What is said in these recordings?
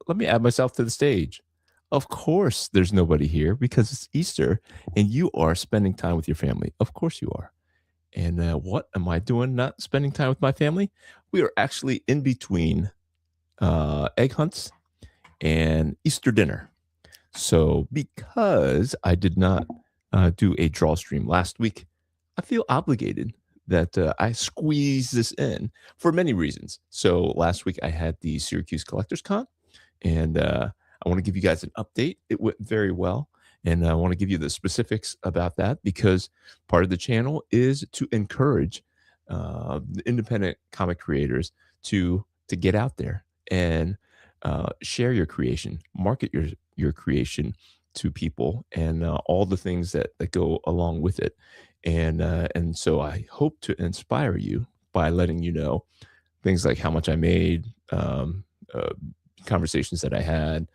let me add myself to the stage. Of course, there's nobody here because it's Easter and you are spending time with your family. Of course, you are. And what am I doing not spending time with my family? We are actually in between egg hunts and Easter dinner. So, because I did not do a draw stream last week, I feel obligated that I squeeze this in for many reasons. So, last week I had the Syracuse Collectors Con, and I want to give you guys an update. It went very well. And I want to give you the specifics about that because part of the channel is to encourage the independent comic creators to get out there and share your creation, market your creation to people, and all the things that go along with it. And so I hope to inspire you by letting you know things like how much I made, uh, conversations that I had,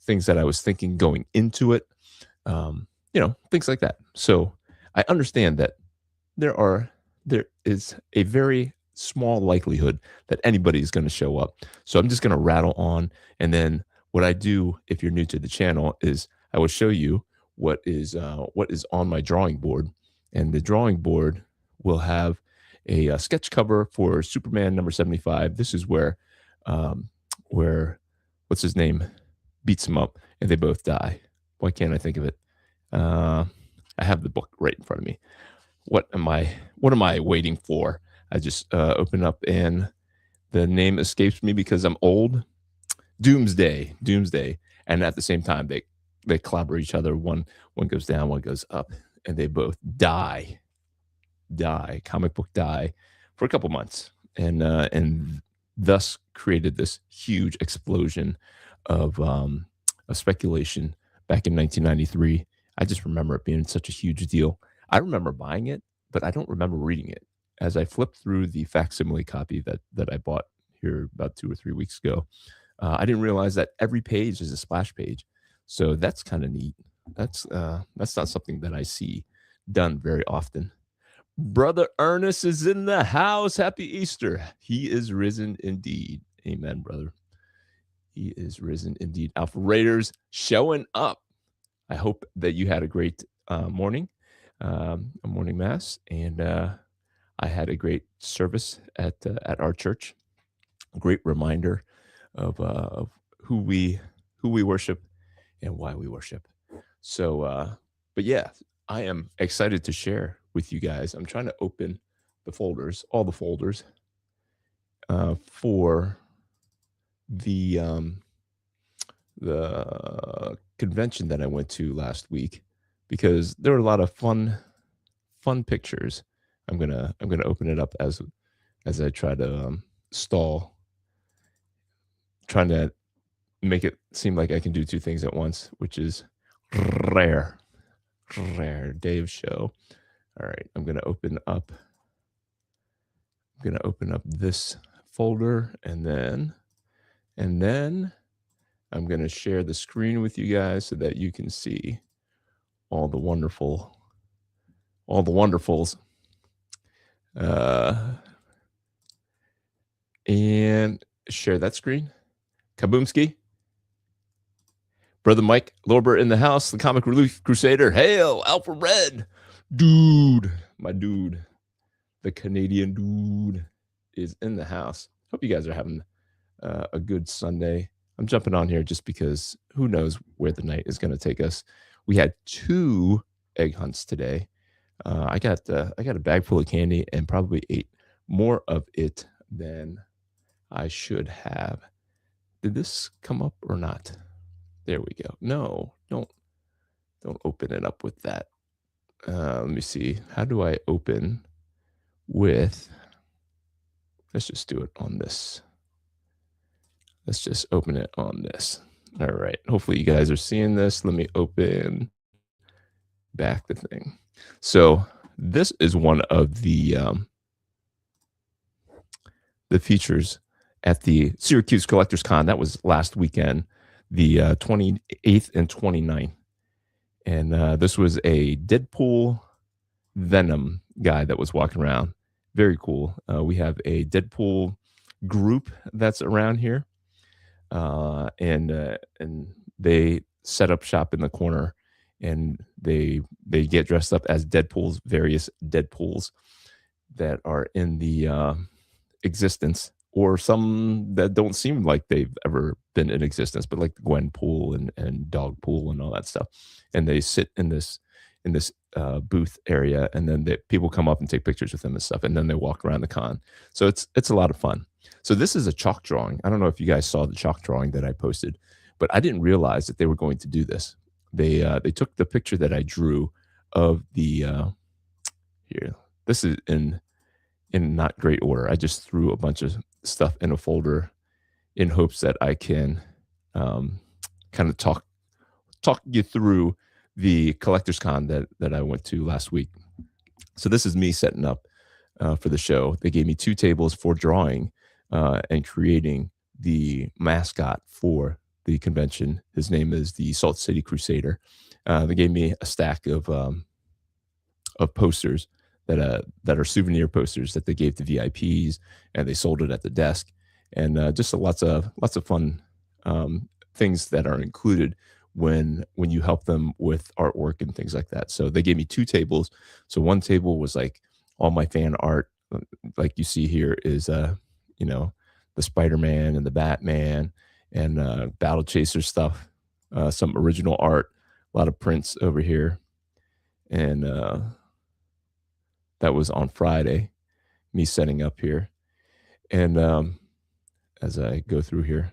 things that I was thinking going into it, things like that. So I understand that there is a very small likelihood that anybody is going to show up. So I'm just going to rattle on, and then what I do if you're new to the channel is I will show you what is on my drawing board, and the drawing board will have a sketch cover for Superman number 75. This is where what's his name beats him up and they both die. Why can't I think of it? I have the book right in front of me. What am I waiting for? I just open up and the name escapes me because I'm old. Doomsday. And at the same time they clobber each other. One goes down, one goes up, and they both die. Comic book die for a couple months. And thus created this huge explosion of speculation back in 1993. I just remember it being such a huge deal. I remember buying it, but I don't remember reading it. As I flipped through the facsimile copy that I bought here about 2 or 3 weeks ago, I didn't realize that every page is a splash page. So that's kind of neat. That's not something that I see done very often. Brother Ernest is in the house. Happy Easter. He is risen indeed. Amen, brother. He is risen indeed. Alpha Raiders showing up. I hope that you had a great morning, a morning mass, and I had a great service at our church. A great reminder of who we worship and why we worship. So, but yeah, I am excited to share with you guys. I'm trying to open the folders, all the folders, for the convention that I went to last week, because there were a lot of fun pictures. I'm gonna open it up as I try to stall, trying to make it seem like I can do two things at once, which is rare Dave's show. All right, I'm gonna open up this folder, and then I'm gonna share the screen with you guys so that you can see all the wonderfuls. And share that screen. Kaboomski. Brother Mike Lorber in the house, the Comic Relief Crusader. Hail, Alpha Red. Dude, my dude, the Canadian dude is in the house. Hope you guys are having a good Sunday. I'm jumping on here just because who knows where the night is going to take us. We had 2 egg hunts today. I got a bag full of candy and probably ate more of it than I should have. Did this come up or not? There we go. No, don't open it up with that. Let me see. How do I open with? Let's just do it on this. Let's just open it on this. All right. Hopefully you guys are seeing this. Let me open back the thing. So this is one of the features at the Syracuse Collectors Con. That was last weekend, the 28th and 29th. And this was a Deadpool Venom guy that was walking around. Very cool. We have a Deadpool group that's around here. and they set up shop in the corner, and they get dressed up as Deadpool's various Deadpools that are in the existence, or some that don't seem like they've ever been in existence, but like Gwenpool and Dogpool and all that stuff. And they sit in this booth area, and then people come up and take pictures with them and stuff, and then they walk around the con. So it's a lot of fun. So this is a chalk drawing. I don't know if you guys saw the chalk drawing that I posted, but I didn't realize that they were going to do this. They took the picture that I drew of the here. This is in not great order. I just threw a bunch of stuff in a folder in hopes that I can kind of talk you through the collector's con that I went to last week. So this is me setting up for the show. They gave me 2 tables for drawing and creating the mascot for the convention. His name is the Salt City Crusader. They gave me a stack of posters that are souvenir posters that they gave to VIPs, and they sold it at the desk, and just lots of fun things that are included when you help them with artwork and things like that. So they gave me 2 tables. So one table was like all my fan art, like you see here is you know, the Spider-Man and the Batman and Battle Chaser stuff, some original art, a lot of prints over here, and that was on Friday, me setting up here. And as I go through here,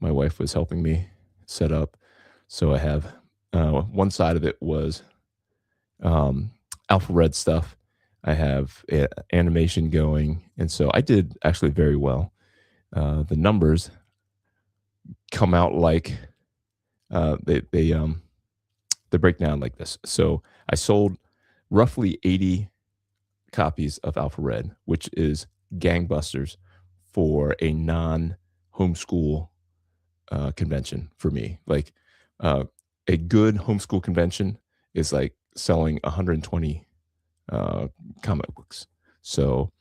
my wife was helping me set up. So I have one side of it was Alpha Red stuff. I have animation going. And so I did actually very well. The numbers come out like they break down like this. So I sold roughly 80 copies of Alpha Red, which is gangbusters for a non-homeschool convention for me. Like a good homeschool convention is like selling 120 comic books. So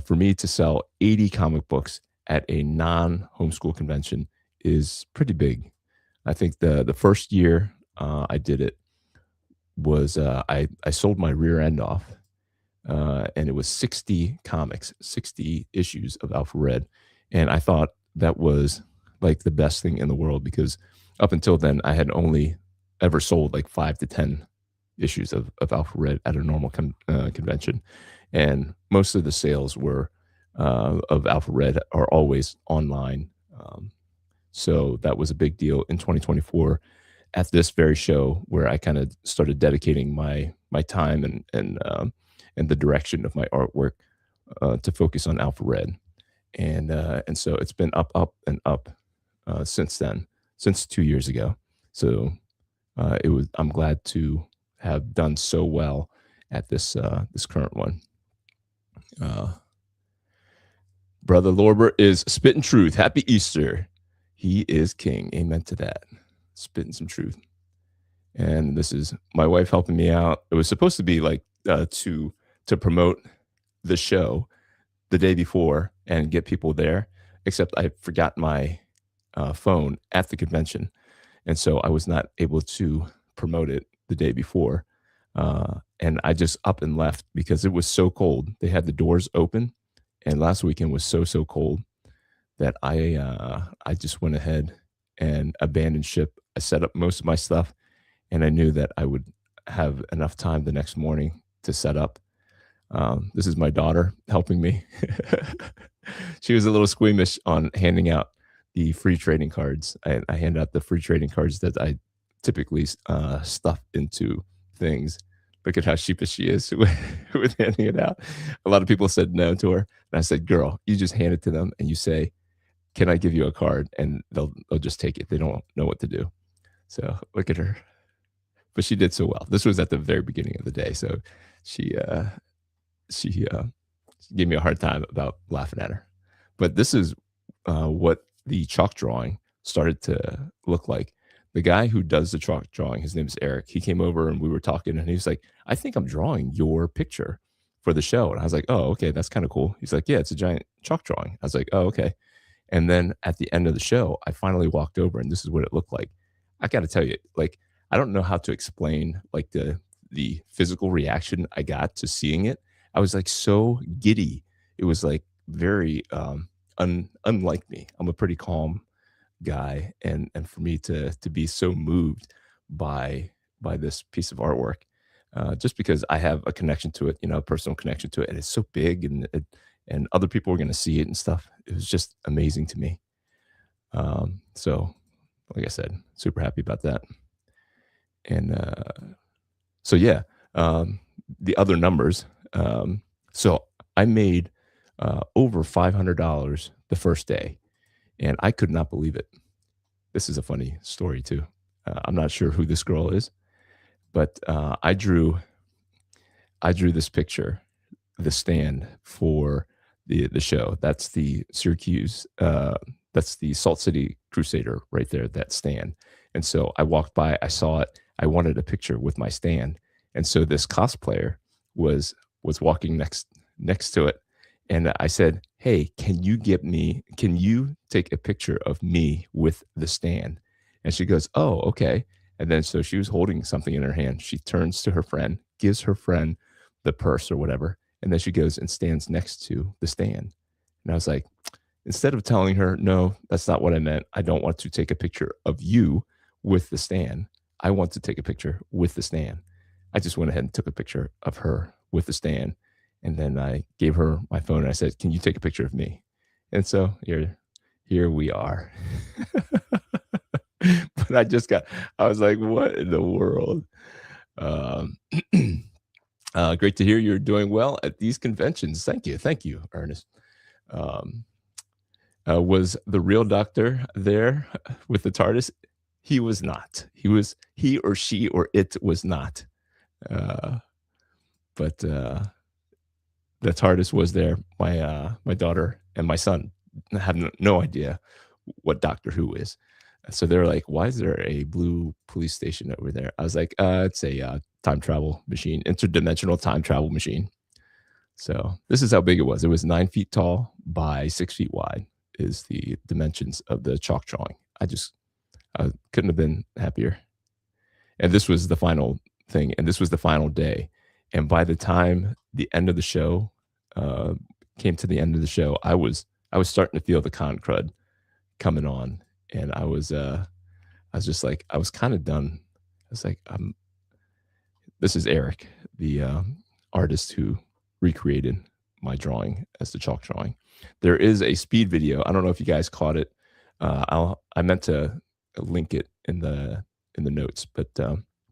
for me to sell 80 comic books at a non-homeschool convention is pretty big. I think the first year I did it was I sold my rear end off, and it was 60 comics, 60 issues of Alpha Red, and I thought that was like the best thing in the world, because up until then I had only ever sold like 5 to 10 issues of Alpha Red at a normal convention, and most of the sales were of Alpha Red are always online. So that was a big deal in 2024 at this very show, where I kind of started dedicating my time and the direction of my artwork to focus on Alpha Red, and so it's been up and up since then, since 2 years ago. So I'm glad to have done so well at this current one. Brother Lorber is spitting truth. Happy Easter. He is king. Amen to that. Spitting some truth. And this is my wife helping me out. It was supposed to be like to promote the show the day before and get people there, except I forgot my phone at the convention, and so I was not able to promote it the day before. And I just up and left because it was so cold. They had the doors open, and last weekend was so cold that I just went ahead and abandoned ship. I set up most of my stuff, and I knew that I would have enough time the next morning to set up. This is my daughter helping me. She was a little squeamish on handing out the free trading cards. I hand out the free trading cards that I typically stuff into things. Look at how sheepish she is with handing it out. A lot of people said no to her. And I said, girl, you just hand it to them and you say, can I give you a card? And they'll just take it. They don't know what to do. So look at her. But she did so well. This was at the very beginning of the day. So she gave me a hard time about laughing at her. But this is what the chalk drawing started to look like. The guy who does the chalk drawing, his name is Eric. He came over and we were talking, and he was like, I think I'm drawing your picture for the show. And I was like, oh, okay, that's kind of cool. He's like, yeah, it's a giant chalk drawing. I was like, oh, okay. And then at the end of the show, I finally walked over and this is what it looked like. I got to tell you, like, I don't know how to explain like the physical reaction I got to seeing it. I was like so giddy. It was like very unlike me. I'm a pretty calm guy, and for me to be so moved by this piece of artwork, just because I have a connection to it, you know, a personal connection to it, and it's so big, and other people are going to see it and stuff. It was just amazing to me. So, like I said, super happy about that. And so yeah, the other numbers. So I made over $500 the first day, and I could not believe it. This is a funny story too. I'm not sure who this girl is, but I drew this picture, the stand for the show. That's the Syracuse. That's the Salt City Crusader right there. That stand. And so I walked by. I saw it. I wanted a picture with my stand, and so this cosplayer was was walking next to it, and I said, "Hey, can you get me? Can you take a picture of me with the stand?" And she goes, "Oh, okay." And then so she was holding something in her hand. She turns to her friend, gives her friend the purse or whatever, and then she goes and stands next to the stand. And I was like, instead of telling her, no, that's not what I meant. I don't want to take a picture of you with the stand. I want to take a picture with the stand. I just went ahead and took a picture of her with the stand. And then I gave her my phone and I said, can you take a picture of me? And so here we are. But I was like, what in the world? Um, great to hear you're doing well at these conventions. Thank you. Thank you, Ernest. Um, was the real doctor there with the TARDIS? He was not. He or she or it was not. Uh, but the TARDIS was there. My daughter and my son have no idea what Doctor Who is. So they're like, "Why is there a blue police station over there?" I was like, "It's a time travel machine, interdimensional time travel machine." So this is how big it was. It was 9 feet tall by 6 feet wide. Is the dimensions of the chalk drawing. I couldn't have been happier. And this was the final thing, and this was the final day. And by the time the end of the show uh, came to the end of the show, I was starting to feel the con crud coming on, and I was just like I was kind of done. I was like, this is Eric, the artist who recreated my drawing as the chalk drawing. There is a speed video. I don't know if you guys caught it. I meant to link it in the notes, but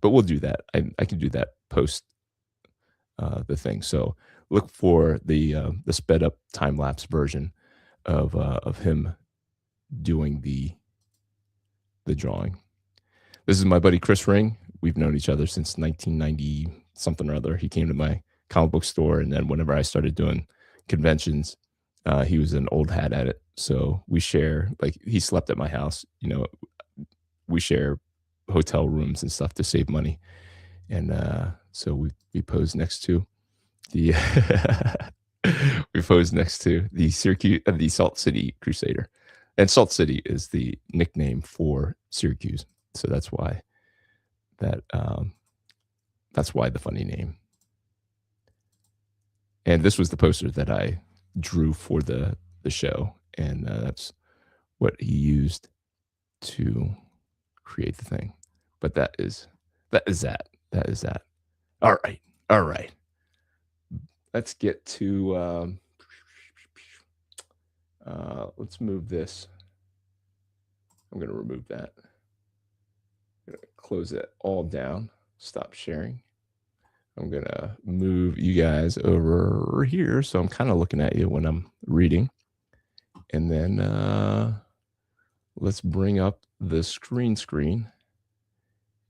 we'll do that. I can do that post the thing. So look for the sped up time lapse version of him doing the drawing. This is my buddy Chris Ring. We've known each other since 1990 something or other. He came to my comic book store, and then whenever I started doing conventions, he was an old hat at it. So we share, like, he slept at my house. You know, we share hotel rooms and stuff to save money. And so we posed next to the we posed next to the Syracuse, the Salt City Crusader, and Salt City is the nickname for Syracuse. So that that's why the funny name. And this was the poster that I drew for the show, and that's what he used to create the thing. But that is that. All right, all right. Let's get to. Let's move this. I'm going to remove that. I'm going to close it all down. Stop sharing. I'm going to move you guys over here. So I'm kind of looking at you when I'm reading. And then let's bring up the screen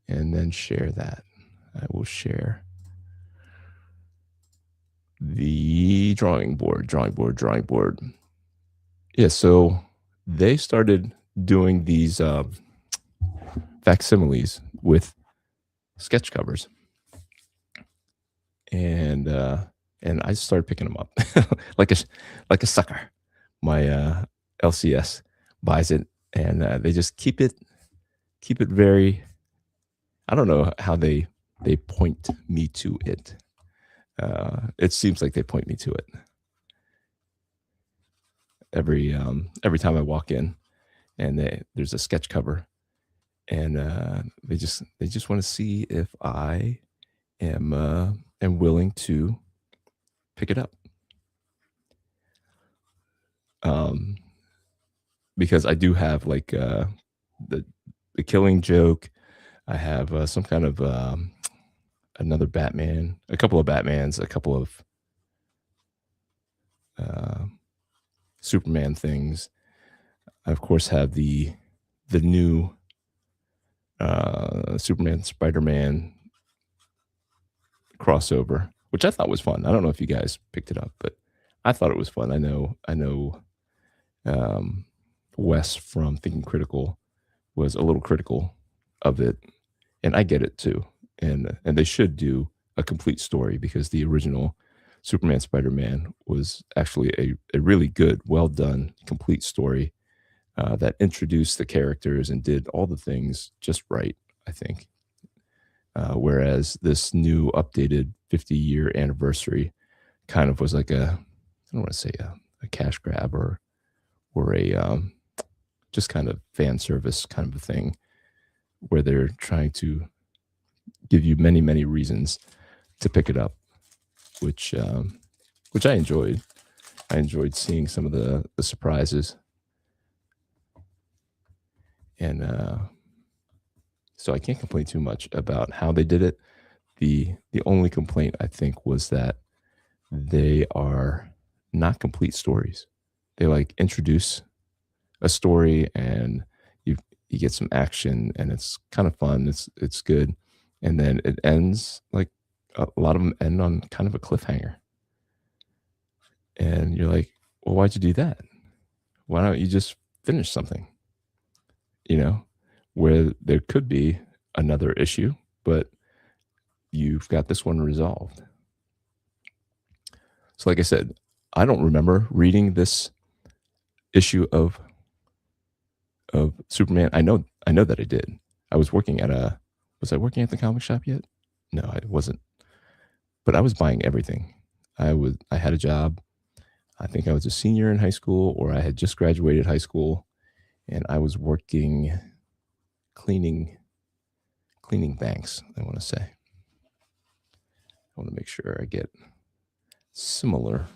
and then share that. I will share the drawing board. Yeah, so they started doing these facsimiles with sketch covers. And I started picking them up like a sucker. My LCS buys it, and they just keep it very. I don't know how they point me to it. It seems like they point me to it every time I walk in, and there's a sketch cover, and they just want to see if I am willing to pick it up. Um, because I do have like the the Killing Joke. I have some kind of another Batman, a couple of Batmans, a couple of uh, Superman things. I of course have the new Superman Spider Man crossover, which I thought was fun. I don't know if you guys picked it up, but I thought it was fun. I know um, Wes from Thinking Critical was a little critical of it, and I get it too. And they should do a complete story because the original Superman Spider Man was actually a really good, well done, complete story that introduced the characters and did all the things just right. I think. Whereas this new updated 50-year anniversary kind of was like I don't want to say a cash grab or a just kind of fan service kind of a thing where they're trying to give you many many reasons to pick it up, which which I enjoyed. I enjoyed seeing some of the surprises, and so I can't complain too much about how they did it. The only complaint I think was that they are not complete stories. They like introduce a story and you get some action and it's kind of fun. It's good, and then it ends like a lot of them end on kind of a cliffhanger, and you're like, well, why'd you do that? Why don't you just finish something? You know, where there could be another issue, but you've got this one resolved. So, like I said, I don't remember reading this issue of Superman. I know that I did. I was working at a was I working at the comic shop yet? No, I wasn't. But I was buying everything. I had a job. I think I was a senior in high school or I had just graduated high school and I was working cleaning cleaning banks, I want to say. I want to make sure I get similar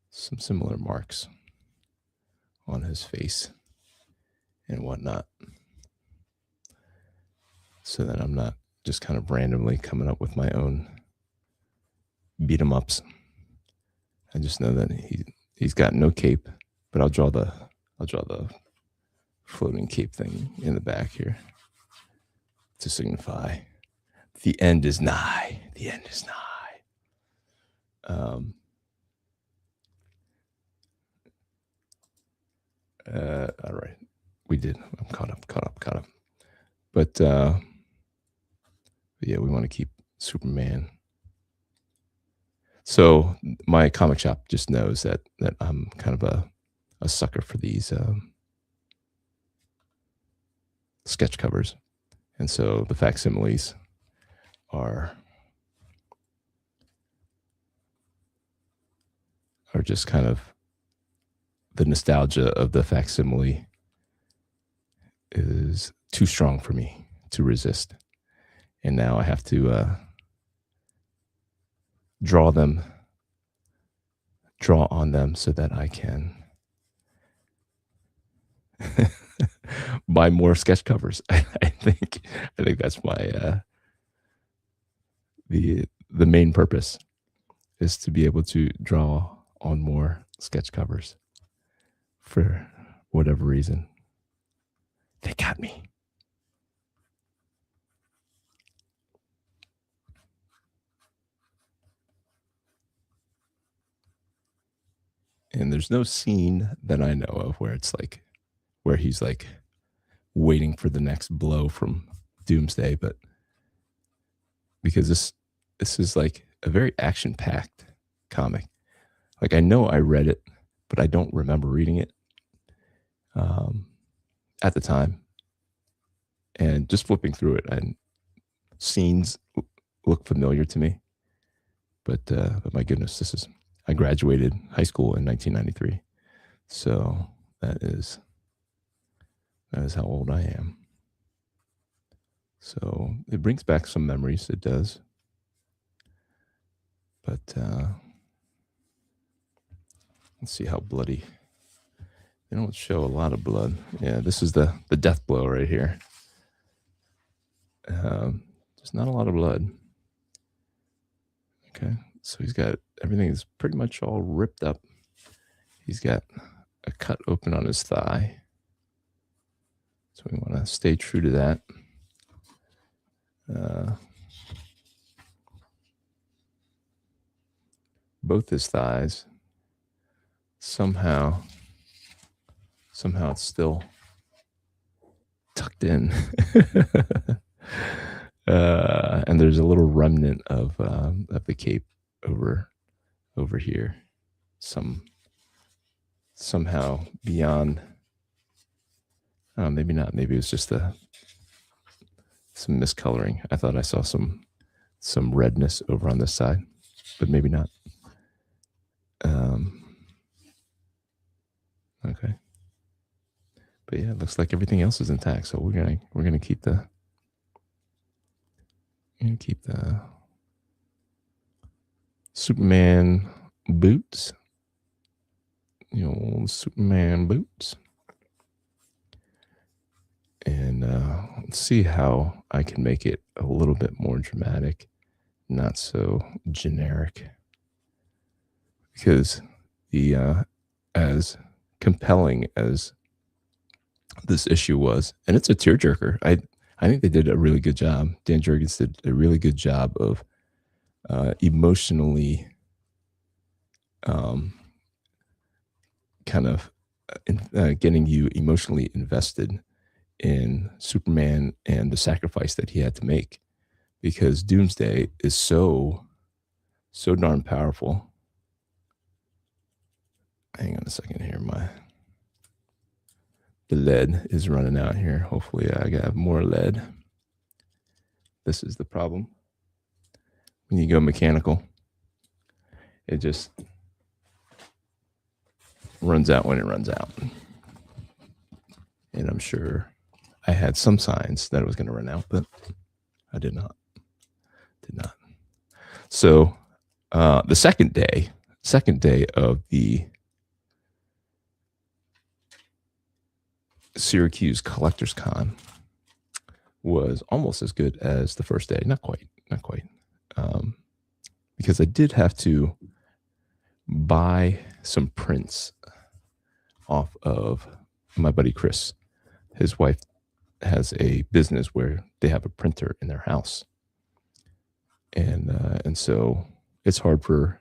some similar marks on his face and whatnot. So that I'm not just kind of randomly coming up with my own beat 'em ups. I just know that he's got no cape, but I'll draw the floating cape thing in the back here to signify the end is nigh. The end is nigh. All right, we did. I'm caught up. But yeah, we want to keep Superman. So my comic shop just knows that I'm kind of a sucker for these sketch covers, and so the facsimiles are are just kind of the nostalgia of the facsimile is too strong for me to resist, and now I have to draw them, draw on them, so that I can buy more sketch covers. I think that's my the main purpose is to be able to draw on more sketch covers for whatever reason. They got me. And there's no scene that I know of where it's like where he's like waiting for the next blow from Doomsday, but because this is like a very action packed comic. Like I know I read it, but I don't remember reading it at the time. And just flipping through it, and scenes look familiar to me. But my goodness, I graduated high school in 1993, so that is how old I am. So it brings back some memories. It does, but let's see how bloody. They don't show a lot of blood. Yeah, this is the death blow right here. There's not a lot of blood. Okay, so he's got everything is pretty much all ripped up. He's got a cut open on his thigh. So we want to stay true to that. Both his thighs. Somehow it's still tucked in. And there's a little remnant of the cape over here. Somehow beyond. Maybe not. Maybe it was just some miscoloring. I thought I saw some redness over on this side, but maybe not. Okay. But yeah, it looks like everything else is intact. So we're gonna keep the Superman boots. Superman boots. And let's see how I can make it a little bit more dramatic, not so generic. Because as compelling as this issue was, and it's a tearjerker. I think they did a really good job. Dan Jurgens did a really good job of emotionally kind of getting you emotionally invested in Superman and the sacrifice that he had to make, because Doomsday is so darn powerful. Hang on a second here. The lead is running out here. Hopefully I got more lead. This is the problem. When you go mechanical, it just runs out when it runs out. And I'm sure I had some signs that it was going to run out, but I did not. So the second day of the Syracuse Collectors Con was almost as good as the first day. Not quite. Because I did have to buy some prints off of my buddy Chris. His wife has a business where they have a printer in their house. And so it's hard for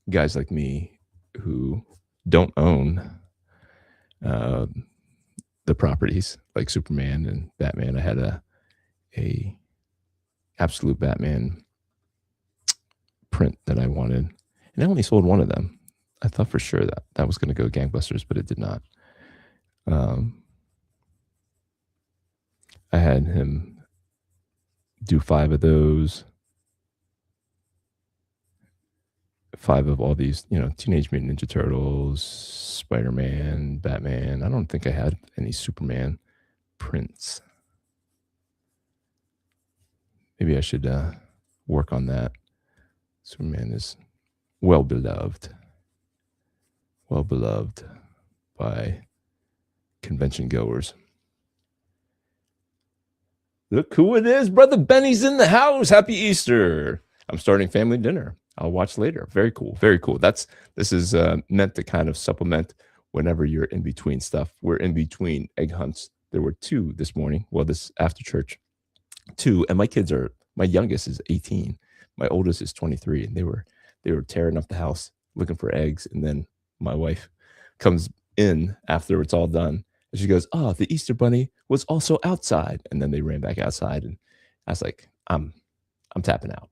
guys like me who don't own the properties like Superman and Batman. I had a absolute Batman print that I wanted, and I only sold one of them. I thought for sure that was going to go gangbusters, but it did not. I had him do 5 of those, 5 of all these, Teenage Mutant Ninja Turtles, Spider-Man, Batman. I don't think I had any Superman prints. Maybe I should work on that. Superman is well beloved by convention goers. Look who it is. Brother Benny's in the house. Happy Easter. I'm starting family dinner. I'll watch later. Very cool. This is meant to kind of supplement whenever you're in between stuff. We're in between egg hunts. There were 2 this morning. Well, this after church, 2, and my youngest is 18. My oldest is 23, and they were tearing up the house looking for eggs. And then my wife comes in after it's all done, and she goes, "Oh, the Easter bunny was also outside." And then they ran back outside, and I was like, "I'm tapping out.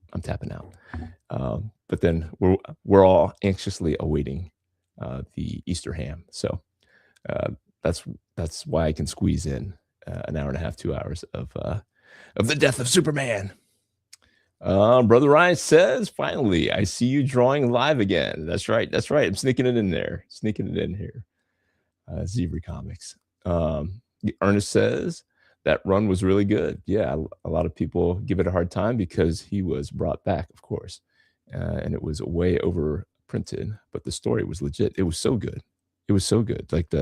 But then we're all anxiously awaiting the Easter ham. So uh, that's that's why I can squeeze in an hour and a half, 2 hours of the death of Superman. Brother Ryan says, finally, I see you drawing live again. That's right. That's right. I'm sneaking it in there, sneaking it in here. Zebra Comics. Ernest says that run was really good. Yeah, a lot of people give it a hard time because he was brought back, of course, and it was way over printed, but the story was legit. It was so good. It was so good. Like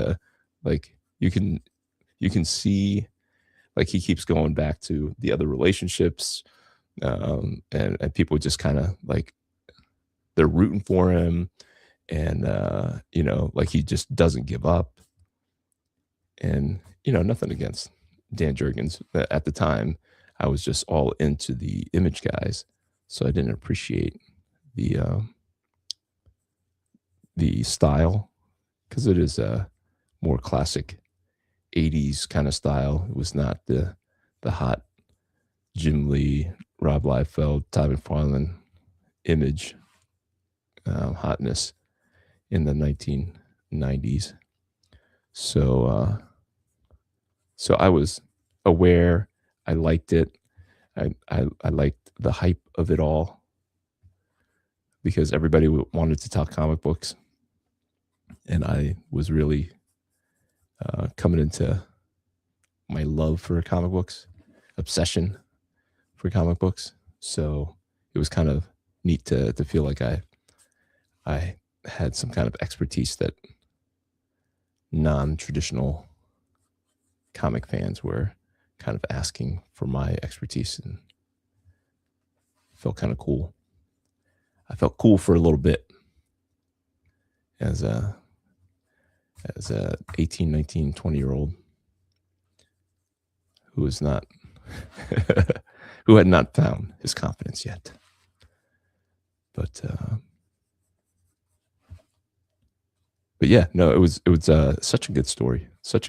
you can see like he keeps going back to the other relationships, and people just kind of like they're rooting for him, and like he just doesn't give up. And nothing against Dan Jurgens. At the time, I was just all into the Image guys, so I didn't appreciate the style because it is a more classic '80s kind of style. It was not the hot Jim Lee, Rob Liefeld, Todd McFarlane Image hotness in the 1990s. So I was aware. I liked it. I liked the hype of it all because everybody wanted to talk comic books, and I was really coming into my love for comic books, obsession for comic books. So it was kind of neat to feel like I had some kind of expertise that non-traditional comic fans were kind of asking for my expertise, and felt kind of cool. I felt cool for a little bit as a 18, 19, 20-year-old who was not who had not found his confidence yet. But yeah, no, it was such a good story, so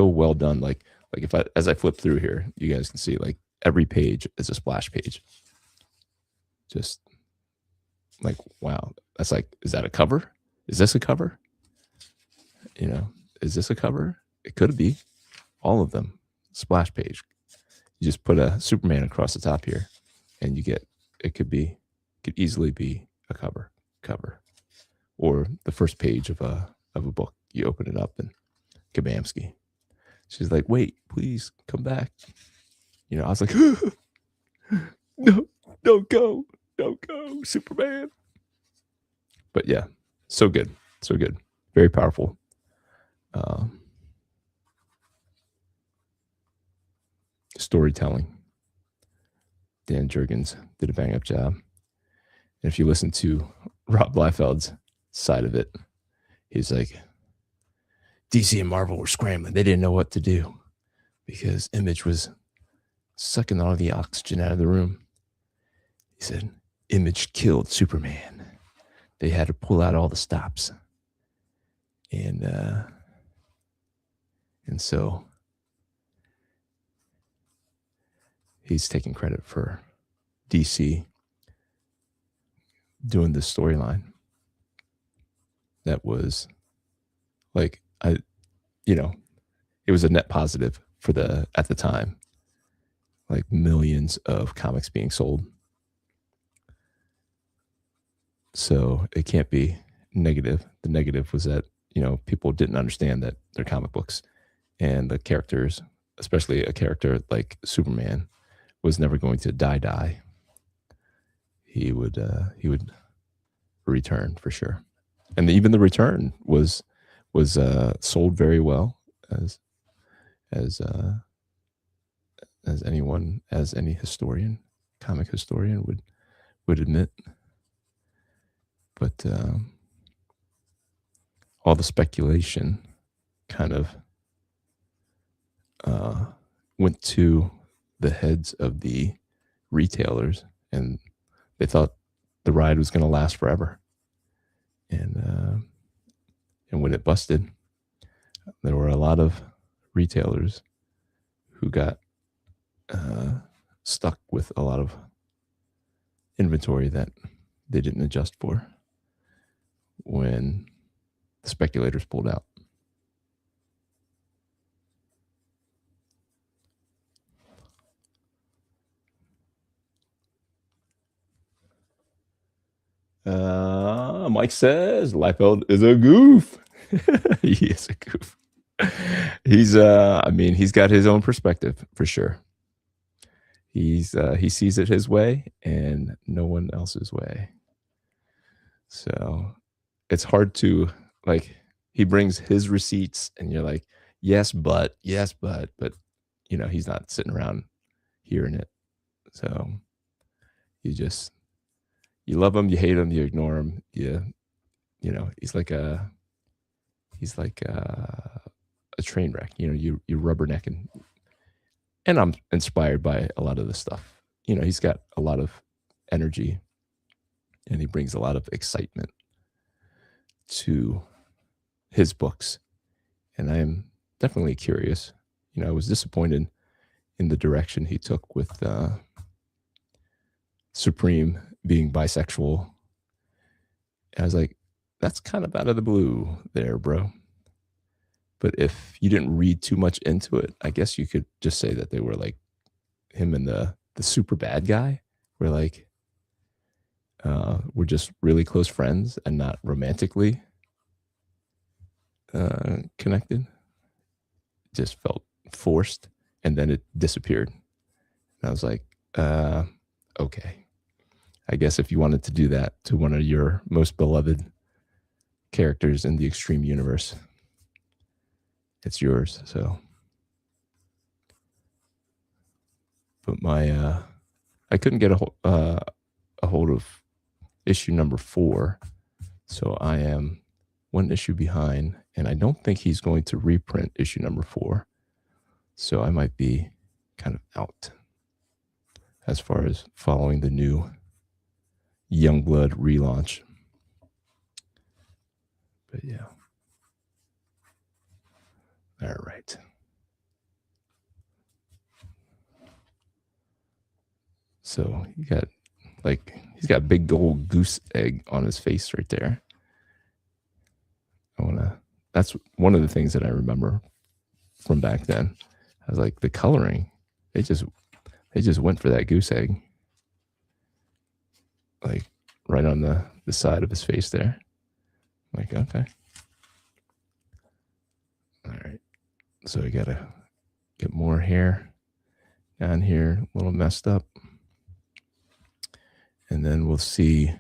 well done. Like if as I flip through here, you guys can see like every page is a splash page. Just like, wow, that's like, is that a cover? Is this a cover? Is this a cover? It could be. All of them, splash page. You just put a Superman across the top here, and you get it could easily be a cover, or the first page of a book. You open it up and Kabamski. She's like, wait, please come back. I was like, no, don't go, Superman. But yeah, so good, very powerful. Storytelling. Dan Jurgens did a bang up job. And if you listen to Rob Liefeld's side of it, he's like, DC and Marvel were scrambling. They didn't know what to do because Image was sucking all the oxygen out of the room. He said, Image killed Superman. They had to pull out all the stops. And so he's taking credit for DC doing this storyline that was like, it was a net positive for at the time, like millions of comics being sold. So it can't be negative. The negative was that, people didn't understand that they're comic books, and the characters, especially a character like Superman, was never going to die. He would return for sure. And even the return was sold very well, as any historian, comic historian would admit. But all the speculation kind of went to the heads of the retailers, and they thought the ride was going to last forever. And when it busted, there were a lot of retailers who got stuck with a lot of inventory that they didn't adjust for when The speculators pulled out. Mike says Liefeld is a goof. He is a goof. He's got his own perspective for sure. He sees it his way and no one else's way. So it's hard to, like, he brings his receipts and you're like, yes, but, but he's not sitting around hearing it. So you love him, you hate him, you ignore him. He's like a train wreck. You rubbernecking. And I'm inspired by a lot of this stuff. He's got a lot of energy and he brings a lot of excitement to his books. And I am definitely curious. I was disappointed in the direction he took with Supreme being bisexual. I was like, that's kind of out of the blue there, bro. But if you didn't read too much into it, I guess you could just say that they were like him and the super bad guy were like, we're just really close friends and not romantically connected. It just felt forced, and then it disappeared. And I was like, okay. I guess if you wanted to do that to one of your most beloved characters in the Extreme universe, it's yours. So, but I couldn't get a hold of issue number 4, so I am one issue behind, and I don't think he's going to reprint issue number 4, so I might be kind of out as far as following the new Youngblood relaunch. But yeah. All right. So he's got a big gold goose egg on his face right there. That's one of the things that I remember from back then. I was like, the coloring, they just went for that goose egg. Like right on the side of his face there. I'm like, okay. All right. So we gotta get more hair down here, a little messed up. And then we'll see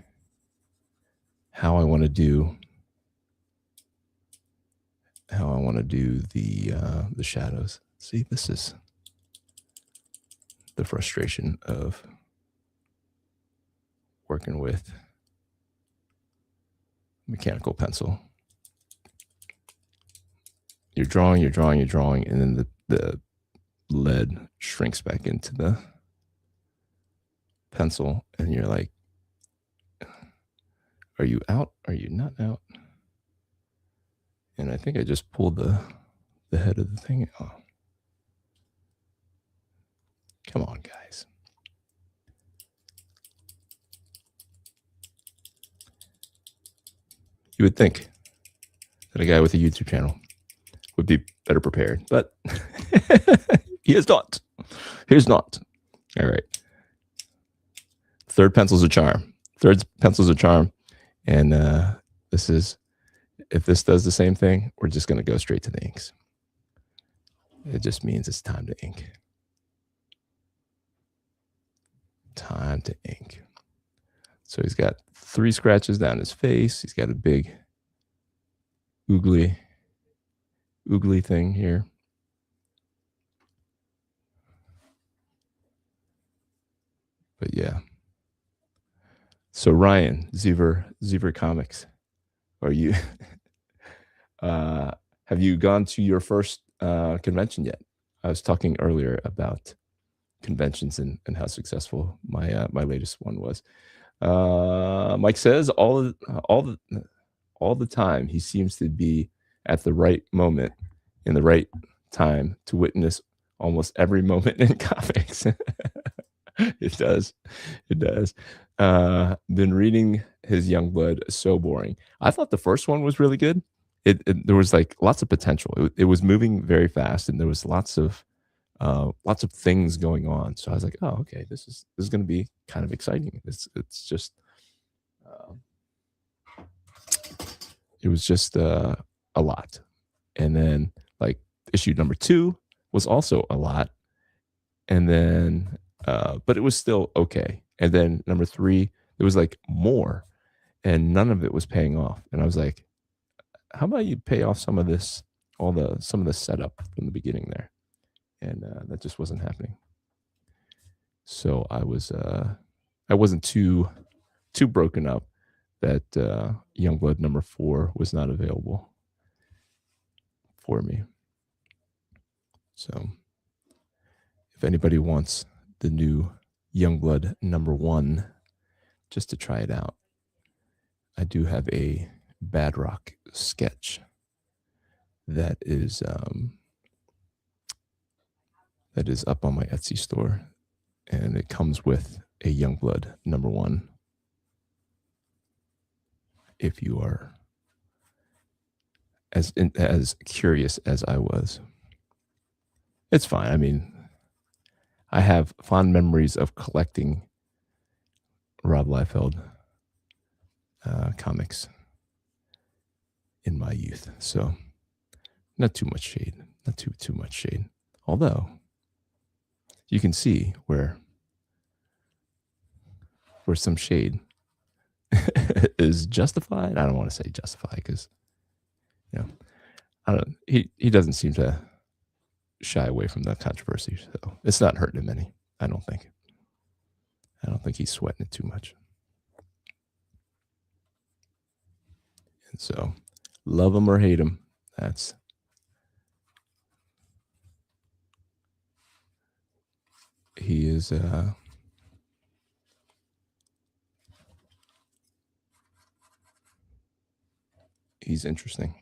how I want to do the shadows. See, this is the frustration of working with mechanical pencil. You're drawing, and then the lead shrinks back into the pencil, and you're like, are you out? Are you not out? And I think I just pulled the head of the thing out. Come on, guys. You would think that a guy with a YouTube channel would be better prepared, but he is not. He's not. All right. Third pencil's a charm. And if this does the same thing, we're just going to go straight to the inks. It just means it's time to ink. Time to ink. So he's got 3 scratches down his face. He's got a big oogly thing here. But yeah. So Ryan, Zever Comics, are you have you gone to your first convention yet? I was talking earlier about conventions and how successful my latest one was. Mike says all the time he seems to be at the right moment in the right time to witness almost every moment in comics. It does. Been reading his Youngblood, so boring. I thought the first one was really good, there was like lots of potential. It was moving very fast, and there was lots of things going on. So I was like, oh, okay, this is going to be kind of exciting. It's just uh, it was just a lot. And then like issue number 2 was also a lot, and then but it was still okay. And then number 3, it was like more, and none of it was paying off. And I was like, how about you pay off some of this, some of the setup from the beginning there? And that just wasn't happening. So I wasn't too broken up that Youngblood number 4 was not available for me. So if anybody wants the new Youngblood number 1, just to try it out, I do have a Bad Rock sketch that is up on my Etsy store, and it comes with a Youngblood number 1. If you are as curious as I was, it's fine. I mean, I have fond memories of collecting Rob Liefeld comics in my youth, so not too much shade, not too much shade. Although you can see where some shade is justified. I don't want to say justified because, I don't. He doesn't seem to shy away from the controversy, so it's not hurting him any. I don't think. I don't think he's sweating it too much. And so, love him or hate him, he is. He's interesting.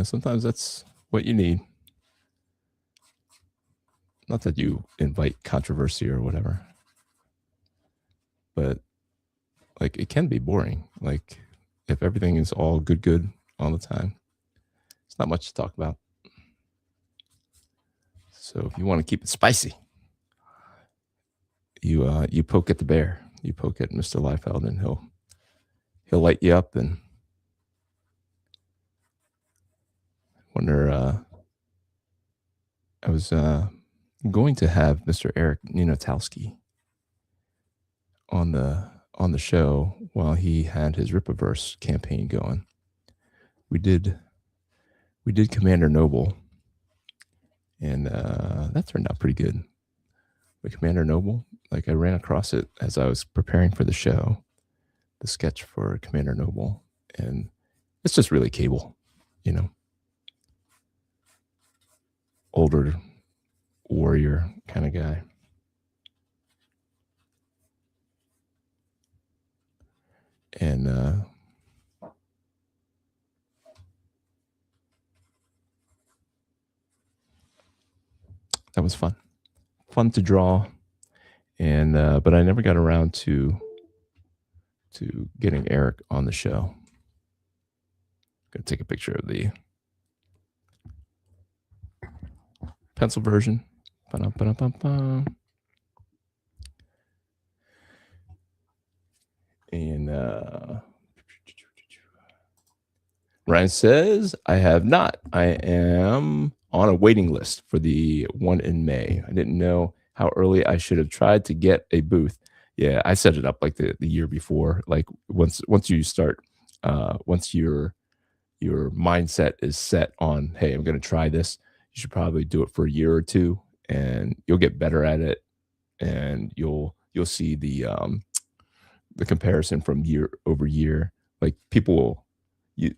Sometimes that's what you need. Not that you invite controversy or whatever, but like it can be boring. Like if everything is all good all the time, it's not much to talk about. So if you want to keep it spicy, you poke at the bear, you poke at Mr. Liefeld, and he'll light you up. And wonder, I was going to have Mr. Eric Ninotowski on the show while he had his Rippaverse campaign going. We did Commander Noble, and that turned out pretty good. But Commander Noble, like I ran across it as I was preparing for the show, the sketch for Commander Noble, and it's just really Cable, older warrior kind of guy. And that was fun to draw. And but I never got around to getting Eric on the show. Gonna take a picture of the pencil version. Ba-dum-ba-dum-bum-bum. And Ryan says, I have not. I am on a waiting list for the one in May. I didn't know how early I should have tried to get a booth. Yeah, I set it up like the year before. Like once you start, once your mindset is set on, hey, I'm going to try this, you should probably do it for a year or two, and you'll get better at it, and you'll see the comparison from year over year. Like people will,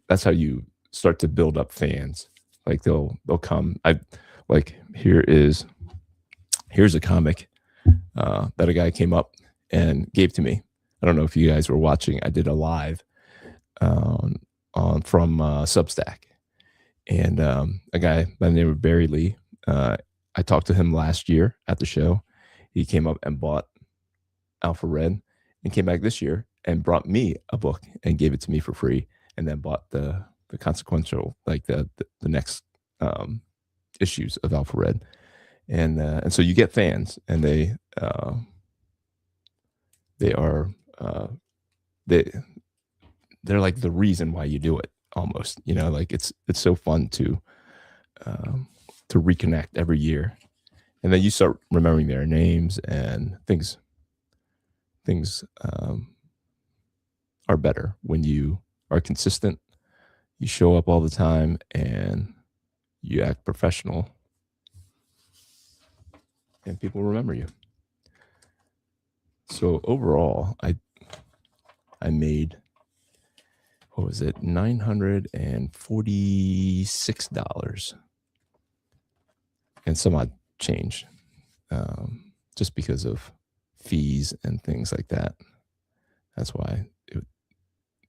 that's how you start to build up fans. Like they'll come. Here's a comic that a guy came up and gave to me. I don't know if you guys were watching. I did a live from Substack, and a guy by the name of Barry Lee. I talked to him last year at the show. He came up and bought Alpha Red, and came back this year and brought me a book and gave it to me for free. and then bought the consequential, like the next issues of Alpha Red, and so you get fans, and they are they they're like the reason why you do it, almost. Like it's so fun to reconnect every year, and then you start remembering their names, and things are better when you are consistent. You show up all the time, and you act professional, and people remember you. So overall, I made, what was it, $946 and some odd change, just because of fees and things like that. That's why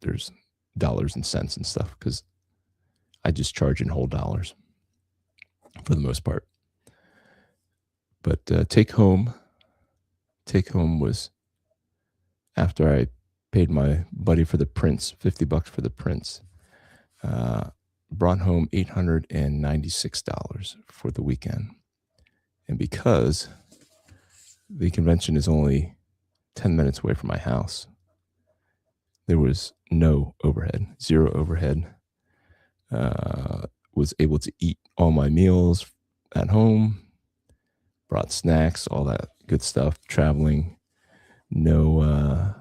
there's dollars and cents and stuff, because I just charge in whole dollars for the most part. But take home was after I paid my buddy for the prints, $50 for the prints, brought home $896 for the weekend. And because the convention is only 10 minutes away from my house, there was no overhead, zero overhead. Was able to eat all my meals at home, brought snacks, all that good stuff, traveling, no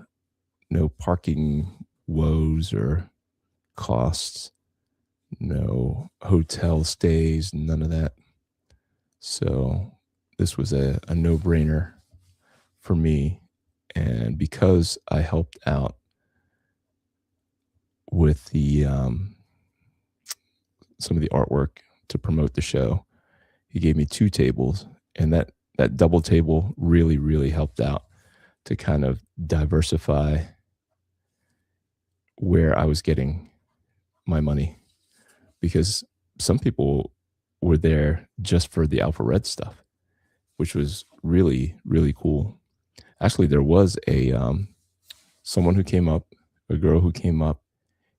parking woes or costs, no hotel stays, none of that. So this was a no-brainer for me. And because I helped out with the some of the artwork to promote the show, he gave me 2 tables, and that double table really, really helped out to kind of diversify where I was getting my money, because some people were there just for the Alpha Red stuff, which was really, really cool. Actually, there was someone who came up, a girl who came up,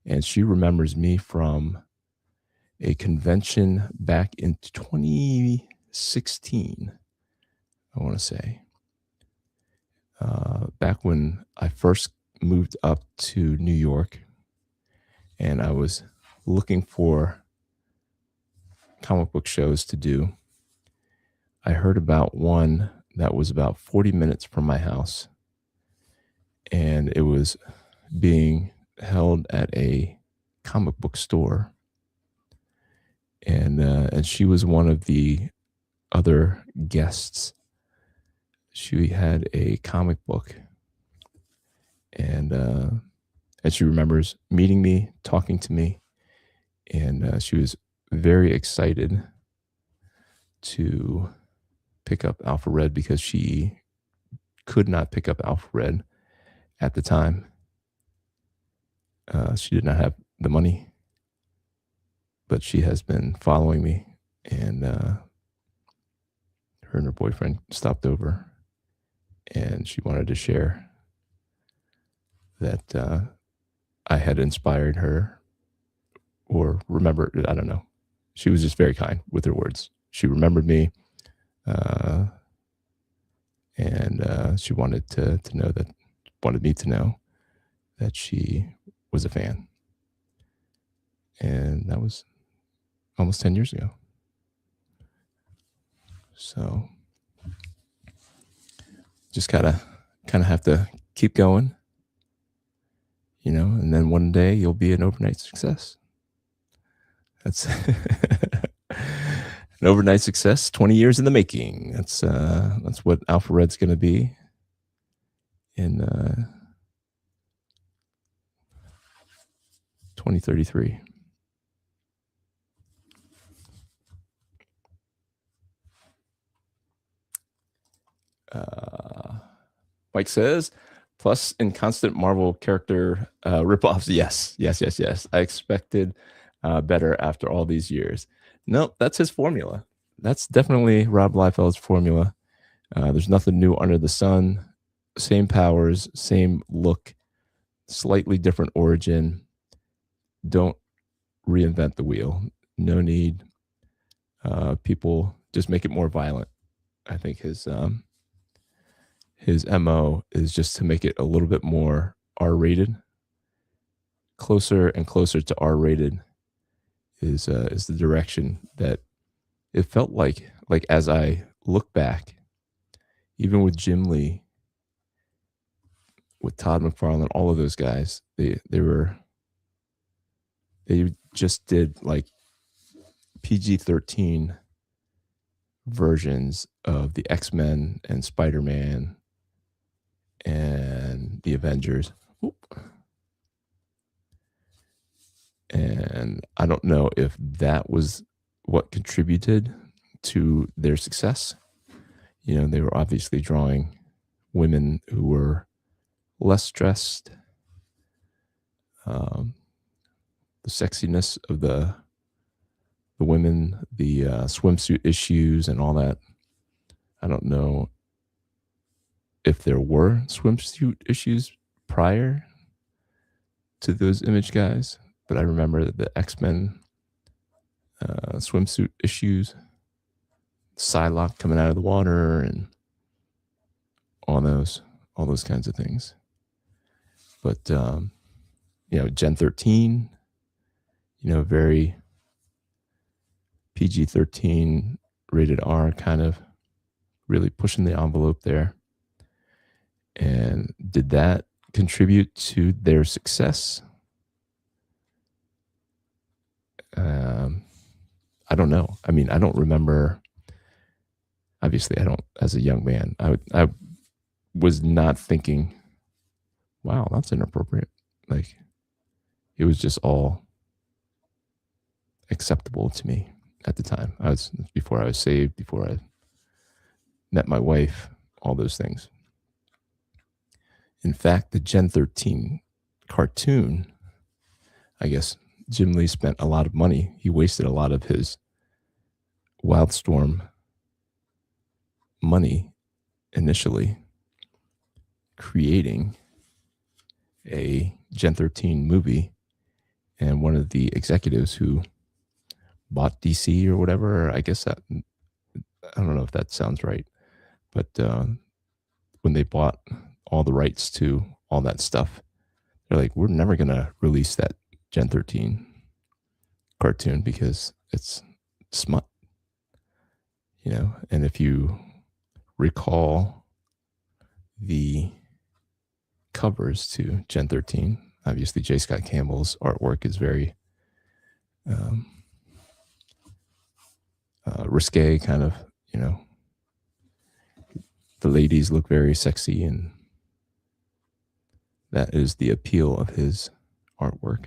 and she remembers me from a convention back in 2016, I want to say. Back when I first moved up to New York, and I was looking for comic book shows to do. I heard about one that was about 40 minutes from my house, and it was being held at a comic book store. And she was one of the other guests. She had a comic book, and she remembers meeting me, talking to me, and she was very excited to pick up Alpha Red, because she could not pick up Alpha Red at the time. She did not have the money, but she has been following me, and her and her boyfriend stopped over, and she wanted to share that I had inspired her, or remembered, I don't know. She was just very kind with her words. She remembered me, and she wanted wanted me to know that she was a fan. And that was almost 10 years ago. So just gotta kind of have to keep going, and then one day you'll be an overnight success. That's an overnight success, 20 years in the making. That's what Alpha Red's going to be in 2033. Mike says, plus in constant Marvel character ripoffs. Yes. I expected better after all these years. No, that's his formula. That's definitely Rob Liefeld's formula. There's nothing new under the sun. Same powers, same look, slightly different origin. don't reinvent the wheel. No need. People just make it more violent. I think his MO is just to make it a little bit more R-rated, closer and closer to R-rated is the direction that it felt like. Like as I look back, even with Jim Lee, with Todd McFarlane, all of those guys, they just did like PG-13 versions of the X-Men and Spider-Man and the Avengers. Oop. And I don't know if that was what contributed to their success. You know, they were obviously drawing women who were less dressed. The sexiness of the women, the swimsuit issues and all that. I don't know if there were swimsuit issues prior to those image guys, but I remember the X-Men swimsuit issues, Psylocke coming out of the water, and all those kinds of things. But you know, Gen 13, you know, very PG-13, rated R, kind of really pushing the envelope there. And did that contribute to their success? I don't know. I mean, I don't remember. Obviously, I don't. As a young man, I was not thinking, "Wow, that's inappropriate." Like, it was just all acceptable to me at the time. Before I was saved, before I met my wife, all those things. In fact, the Gen 13 cartoon, I guess Jim Lee spent a lot of money. He wasted a lot of his Wildstorm money initially creating a Gen 13 movie. And one of the executives who bought DC or whatever, I guess that, I don't know if that sounds right, but when they bought all the rights to all that stuff, they're like, we're never going to release that Gen 13 cartoon because it's smut, you know. And if you recall the covers to Gen 13, obviously J. Scott Campbell's artwork is very risque, kind of, you know. The ladies look very sexy, and that is the appeal of his artwork.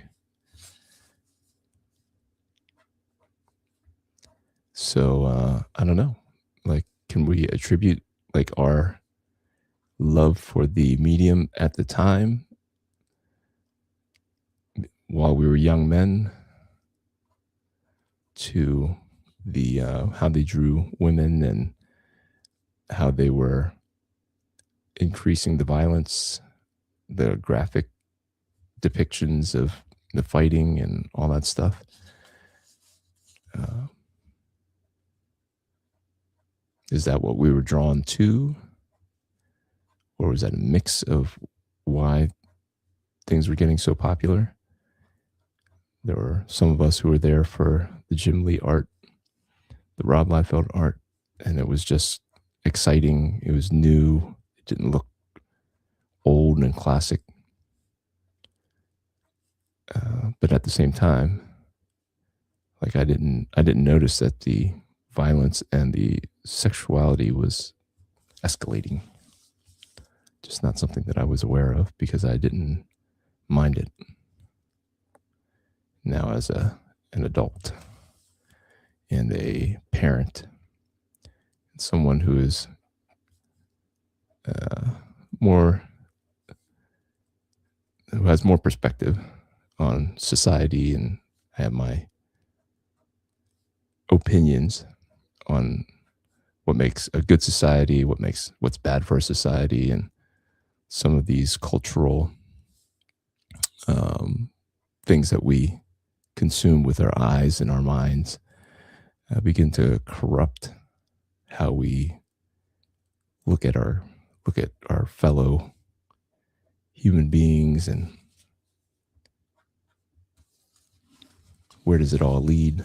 So I don't know. Like, can we attribute like our love for the medium at the time while we were young men to the how they drew women and how they were increasing the violence, the graphic depictions of the fighting and all that stuff? Is that what we were drawn to? Or was that a mix of why things were getting so popular? There were some of us who were there for the Jim Lee art, the Rob Liefeld art, and it was just exciting. It was new. It didn't look old and classic. But at the same time, like I didn't notice that the violence and the sexuality was escalating. Just not something that I was aware of because I didn't mind it. Now, as an adult and a parent, someone who is who has more perspective on society, and I have my opinions on what makes a good society, what's bad for a society, and some of these cultural things that we consumed with our eyes and our minds begin to corrupt how we look at our fellow human beings, and where does it all lead?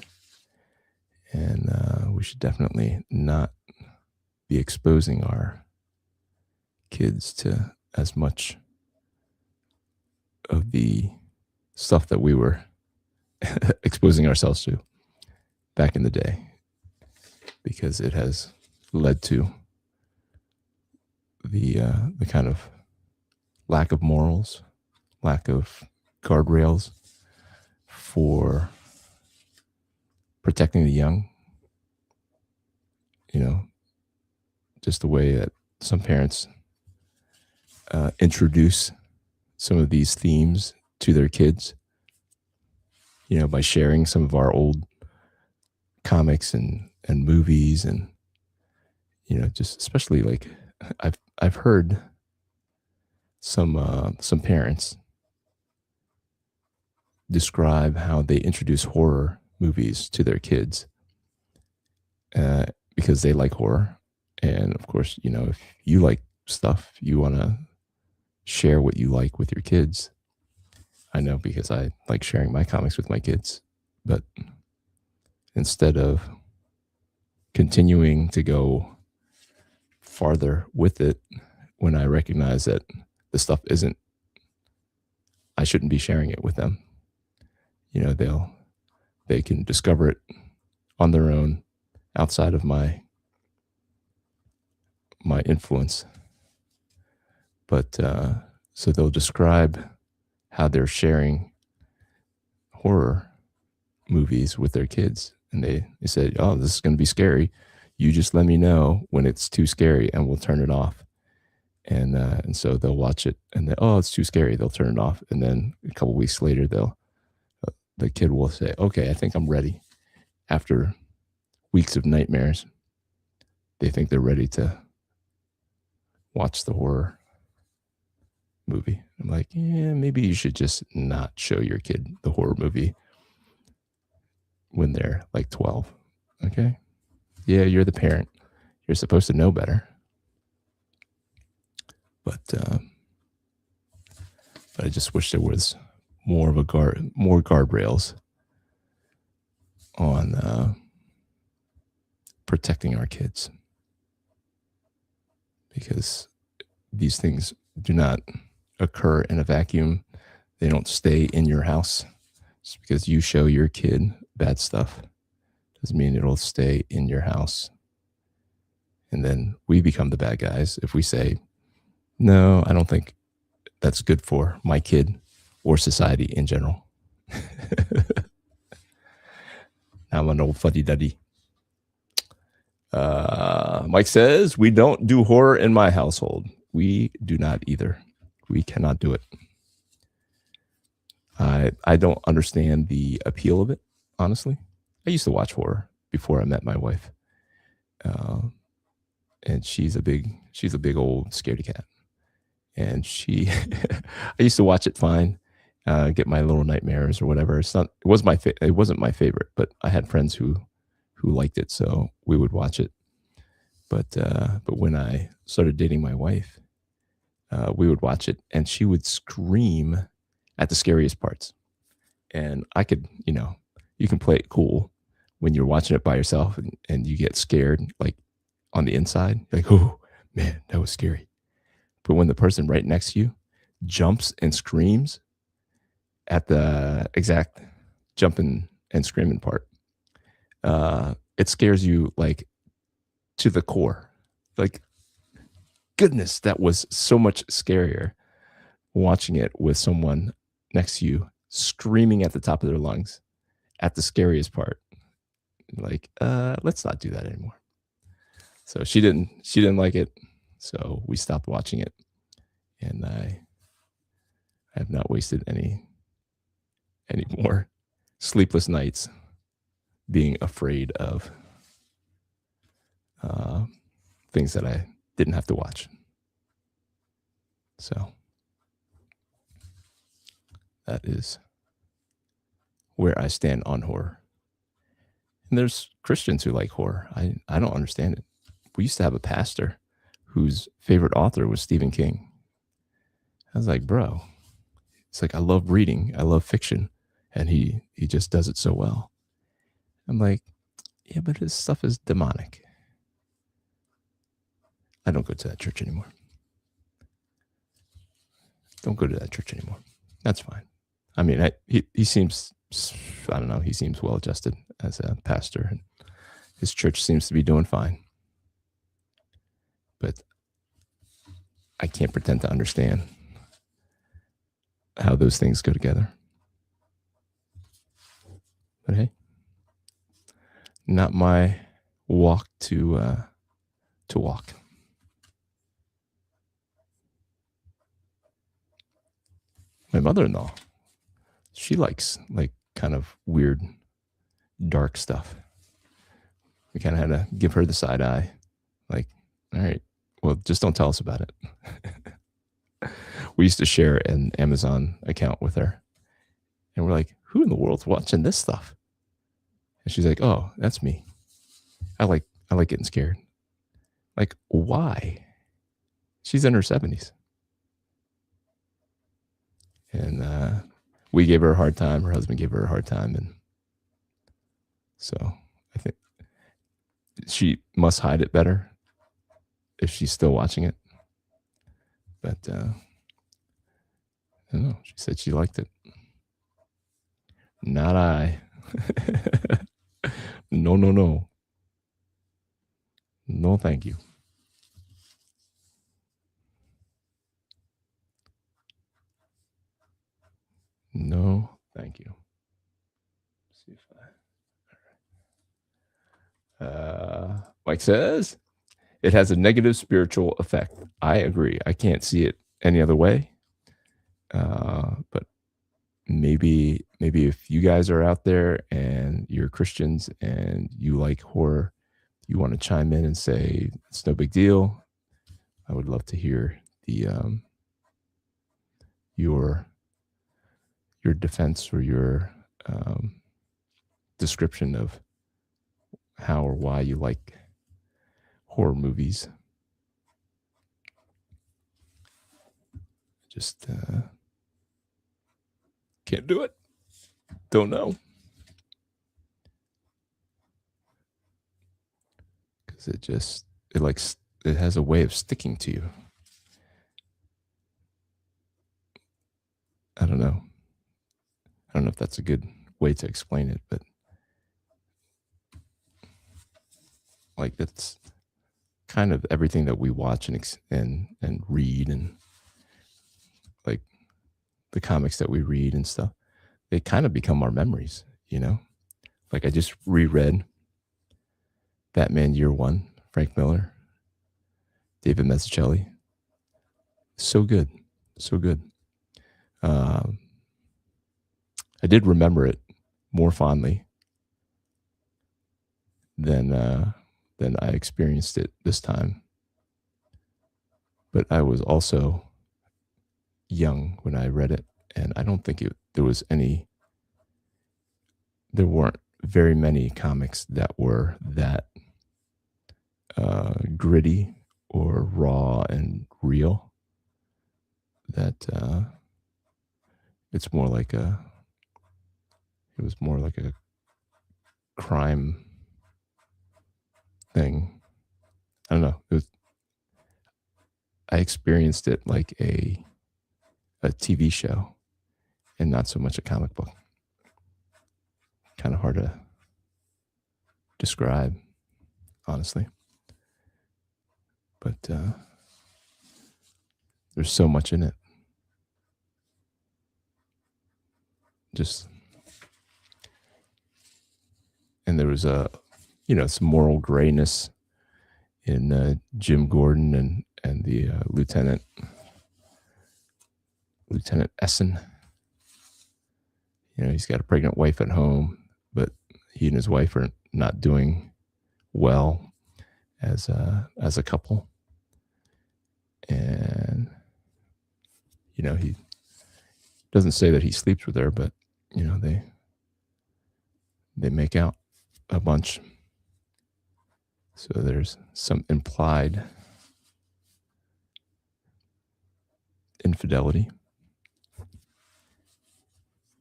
And we should definitely not be exposing our kids to as much of the stuff that we were exposing ourselves to back in the day, because it has led to the kind of lack of morals, lack of guardrails for protecting the young. You know, just the way that some parents introduce some of these themes to their kids, you know, by sharing some of our old comics and movies, and, you know, just especially like I've heard some parents describe how they introduce horror movies to their kids because they like horror. And of course, you know, if you like stuff, you want to share what you like with your kids. I know, because I like sharing my comics with my kids. But instead of continuing to go farther with it, when I recognize that the stuff isn't, I shouldn't be sharing it with them. You know, they can discover it on their own outside of my influence. But so they'll describe how they're sharing horror movies with their kids, and they said, "Oh, this is going to be scary. You just let me know when it's too scary, and we'll turn it off." And so they'll watch it, and then, oh, it's too scary. They'll turn it off, and then a couple weeks later, the kid will say, "Okay, I think I'm ready." After weeks of nightmares, they think they're ready to watch the horror movie. I'm like, yeah, maybe you should just not show your kid the horror movie when they're like 12. Okay. Yeah, you're the parent. You're supposed to know better. But I just wish there was more guardrails on protecting our kids, because these things do not occur in a vacuum. They don't stay in your house. Just because you show your kid bad stuff doesn't mean it'll stay in your house. And then we become the bad guys if we say, "No, I don't think that's good for my kid or society in general." I'm an old fuddy-duddy. Mike says, "We don't do horror in my household." We do not either. We cannot do it. I don't understand the appeal of it, honestly. I used to watch horror before I met my wife. And she's a big old scaredy cat. And I used to watch it fine, get my little nightmares or whatever. It wasn't my favorite, but I had friends who liked it, so we would watch it. But when I started dating my wife, we would watch it, and she would scream at the scariest parts. And I could, you can play it cool when you're watching it by yourself and you get scared, like on the inside, like, "Oh man, that was scary." But when the person right next to you jumps and screams at the exact jumping and screaming part, it scares you like to the core. Like, goodness, that was so much scarier watching it with someone next to you screaming at the top of their lungs at the scariest part. Like, let's not do that anymore. So she didn't like it. So we stopped watching it. And I have not wasted any more sleepless nights being afraid of things that I didn't have to watch. So that is where I stand on horror. And there's Christians who like horror. I don't understand it. We used to have a pastor whose favorite author was Stephen King. I was like, bro, it's like, I love reading, I love fiction, and he just does it so well. I'm like, yeah, but his stuff is demonic. I don't go to that church anymore. Don't go to that church anymore. That's fine. I mean, he seems, I don't know, he seems well adjusted as a pastor, and his church seems to be doing fine. But I can't pretend to understand how those things go together. But hey, not my walk to walk. My mother-in-law, she likes like kind of weird, dark stuff. We kind of had to give her the side eye. Like, all right, well, just don't tell us about it. We used to share an Amazon account with her. And we're like, who in the world's watching this stuff? And she's like, oh, that's me. I like getting scared. Like, why? She's in her 70s. And we gave her a hard time. Her husband gave her a hard time. And so I think she must hide it better if she's still watching it. But I don't know. She said she liked it. Not I. No. No, thank you. No, thank you. Let's see if Mike says it has a negative spiritual effect. I agree. I can't see it any other way. But maybe if you guys are out there and you're Christians and you like horror, you want to chime in and say it's no big deal. I would love to hear the your defense or your description of how or why you like horror movies. Just can't do it. Don't know. Because it has a way of sticking to you. I don't know. I don't know if that's a good way to explain it, but like that's kind of everything that we watch and read, and like the comics that we read and stuff, they kind of become our memories, you know? Like I just reread Batman Year One, Frank Miller, David Mazzucchelli. So good. So good. I did remember it more fondly than I experienced it this time. But I was also young when I read it, and I don't think there weren't very many comics that were that gritty or raw and real. That it was more like a crime thing. I don't know. I experienced it like a TV show and not so much a comic book. Kind of hard to describe, honestly. But there's so much in it. And there was some moral grayness in Jim Gordon and the Lieutenant Essen. He's got a pregnant wife at home, but he and his wife are not doing well as a couple. And he doesn't say that he sleeps with her, but they they make out a bunch. So there's some implied infidelity.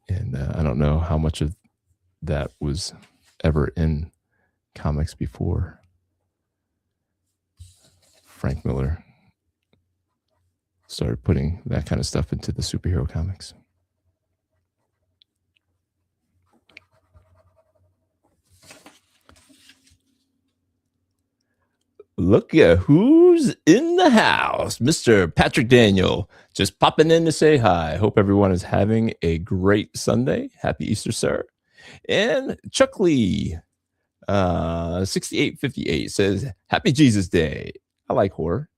And I don't know how much of that was ever in comics before Frank Miller started putting that kind of stuff into the superhero comics. Look at who's in the house. Mr. Patrick Daniel just popping in to say hi. Hope everyone is having a great Sunday. Happy Easter, sir. And Chuck Lee, 6858 says, Happy Jesus Day. I like horror.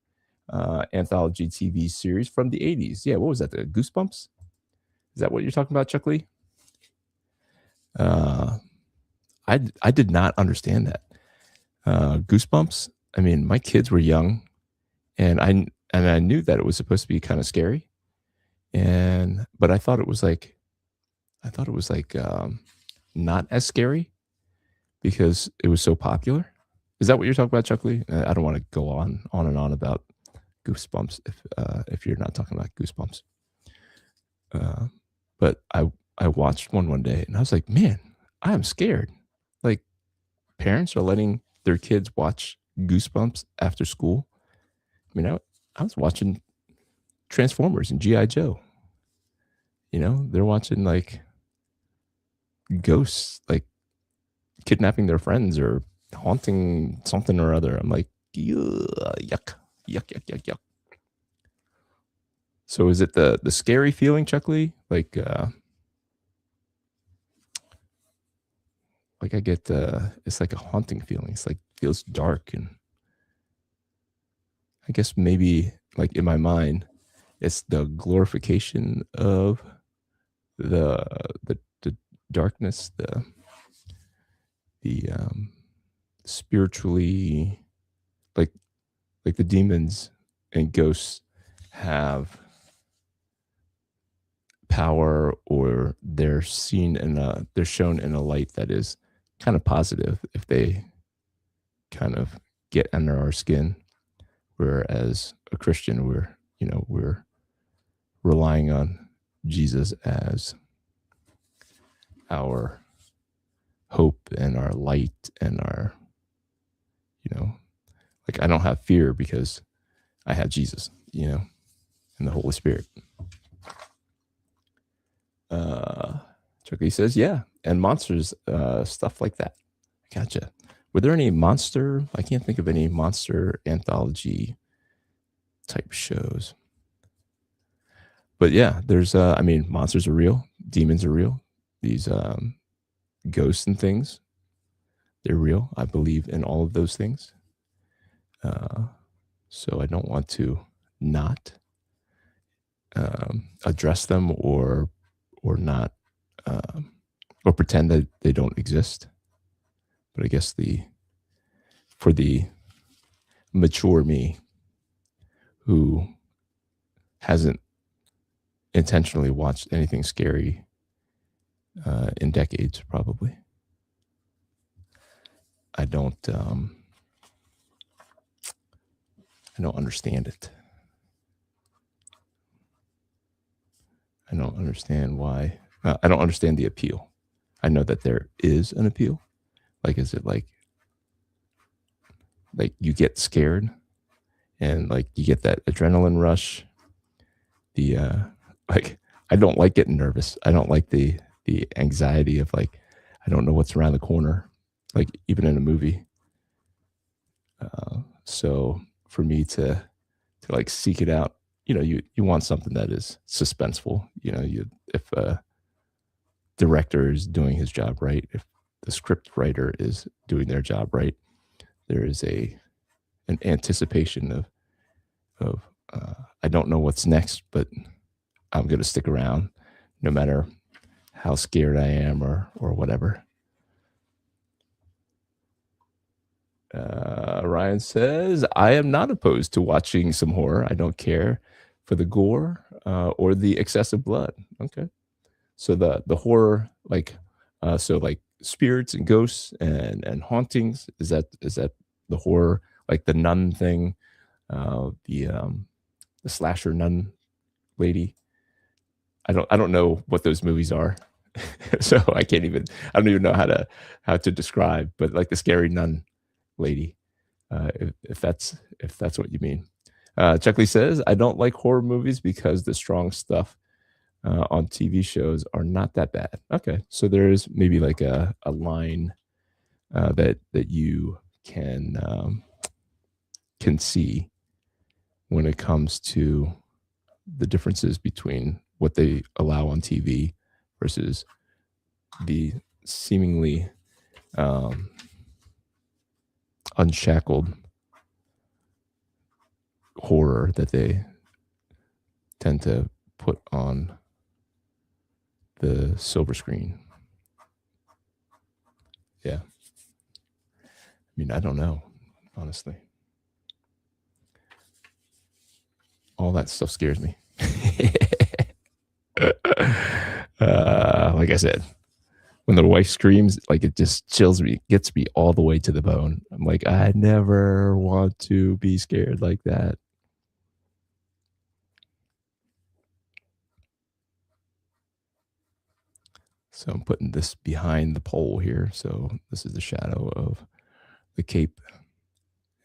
Anthology TV series from the 80s. Yeah, what was that? The Goosebumps? Is that what you're talking about, Chuck Lee? I did not understand that. Goosebumps. I mean, my kids were young, and I knew that it was supposed to be kind of scary, but I thought it was like not as scary because it was so popular. Is that what you're talking about, Chuck Lee? I don't want to go on and on about Goosebumps if you're not talking about Goosebumps. But I watched one day and I was like, man, I am scared. Like, parents are letting their kids watch Goosebumps after school. I mean, I was watching Transformers and G.I. Joe. You know, they're watching like ghosts, like kidnapping their friends or haunting something or other. I'm like, yuck. So is it the scary feeling, Chuck Lee? Like I get it's like a haunting feeling. It's like feels dark, and I guess maybe like in my mind, it's the glorification of the darkness, the spiritually, like the demons and ghosts have power, or they're shown in a light that is kind of positive if they kind of get under our skin. Whereas a Christian, we're relying on Jesus as our hope and our light and our, like, I don't have fear because I have Jesus, and the Holy Spirit. Chucky says, yeah, and monsters, stuff like that. Gotcha. Were there any I can't think of any monster anthology type shows. But yeah, there's, monsters are real. Demons are real. These ghosts and things, they're real. I believe in all of those things. So I don't want to not address them or not, or pretend that they don't exist. But I guess for the mature me who hasn't intentionally watched anything scary in decades, probably, I don't understand it. I don't understand why. I don't understand the appeal. I know that there is an appeal. Like, is it like you get scared and like you get that adrenaline rush? The I don't like getting nervous. I don't like the anxiety of like, I don't know what's around the corner, like even in a movie. So for me to like seek it out, you want something that is suspenseful. If a director is doing his job right, if the script writer is doing their job right, there is an anticipation of I don't know what's next, but I'm going to stick around no matter how scared I am or whatever. Ryan says, I am not opposed to watching some horror. I don't care for the gore or the excessive blood. Okay. So the horror, like spirits and ghosts and hauntings? Is that the horror, like the nun thing, the slasher nun lady? I don't know what those movies are. So I don't even know how to describe, but like the scary nun lady, if that's what you mean. Chuckley says, I don't like horror movies because the strong stuff on TV shows are not that bad. Okay, so there is maybe like a line that you can see when it comes to the differences between what they allow on TV versus the seemingly um, unshackled horror that they tend to put on the silver screen. Yeah. I mean, I don't know, honestly. All that stuff scares me. Like I said, when the wife screams, like it just chills me, gets me all the way to the bone. I'm like, I never want to be scared like that. So I'm putting this behind the pole here. So this is the shadow of the cape.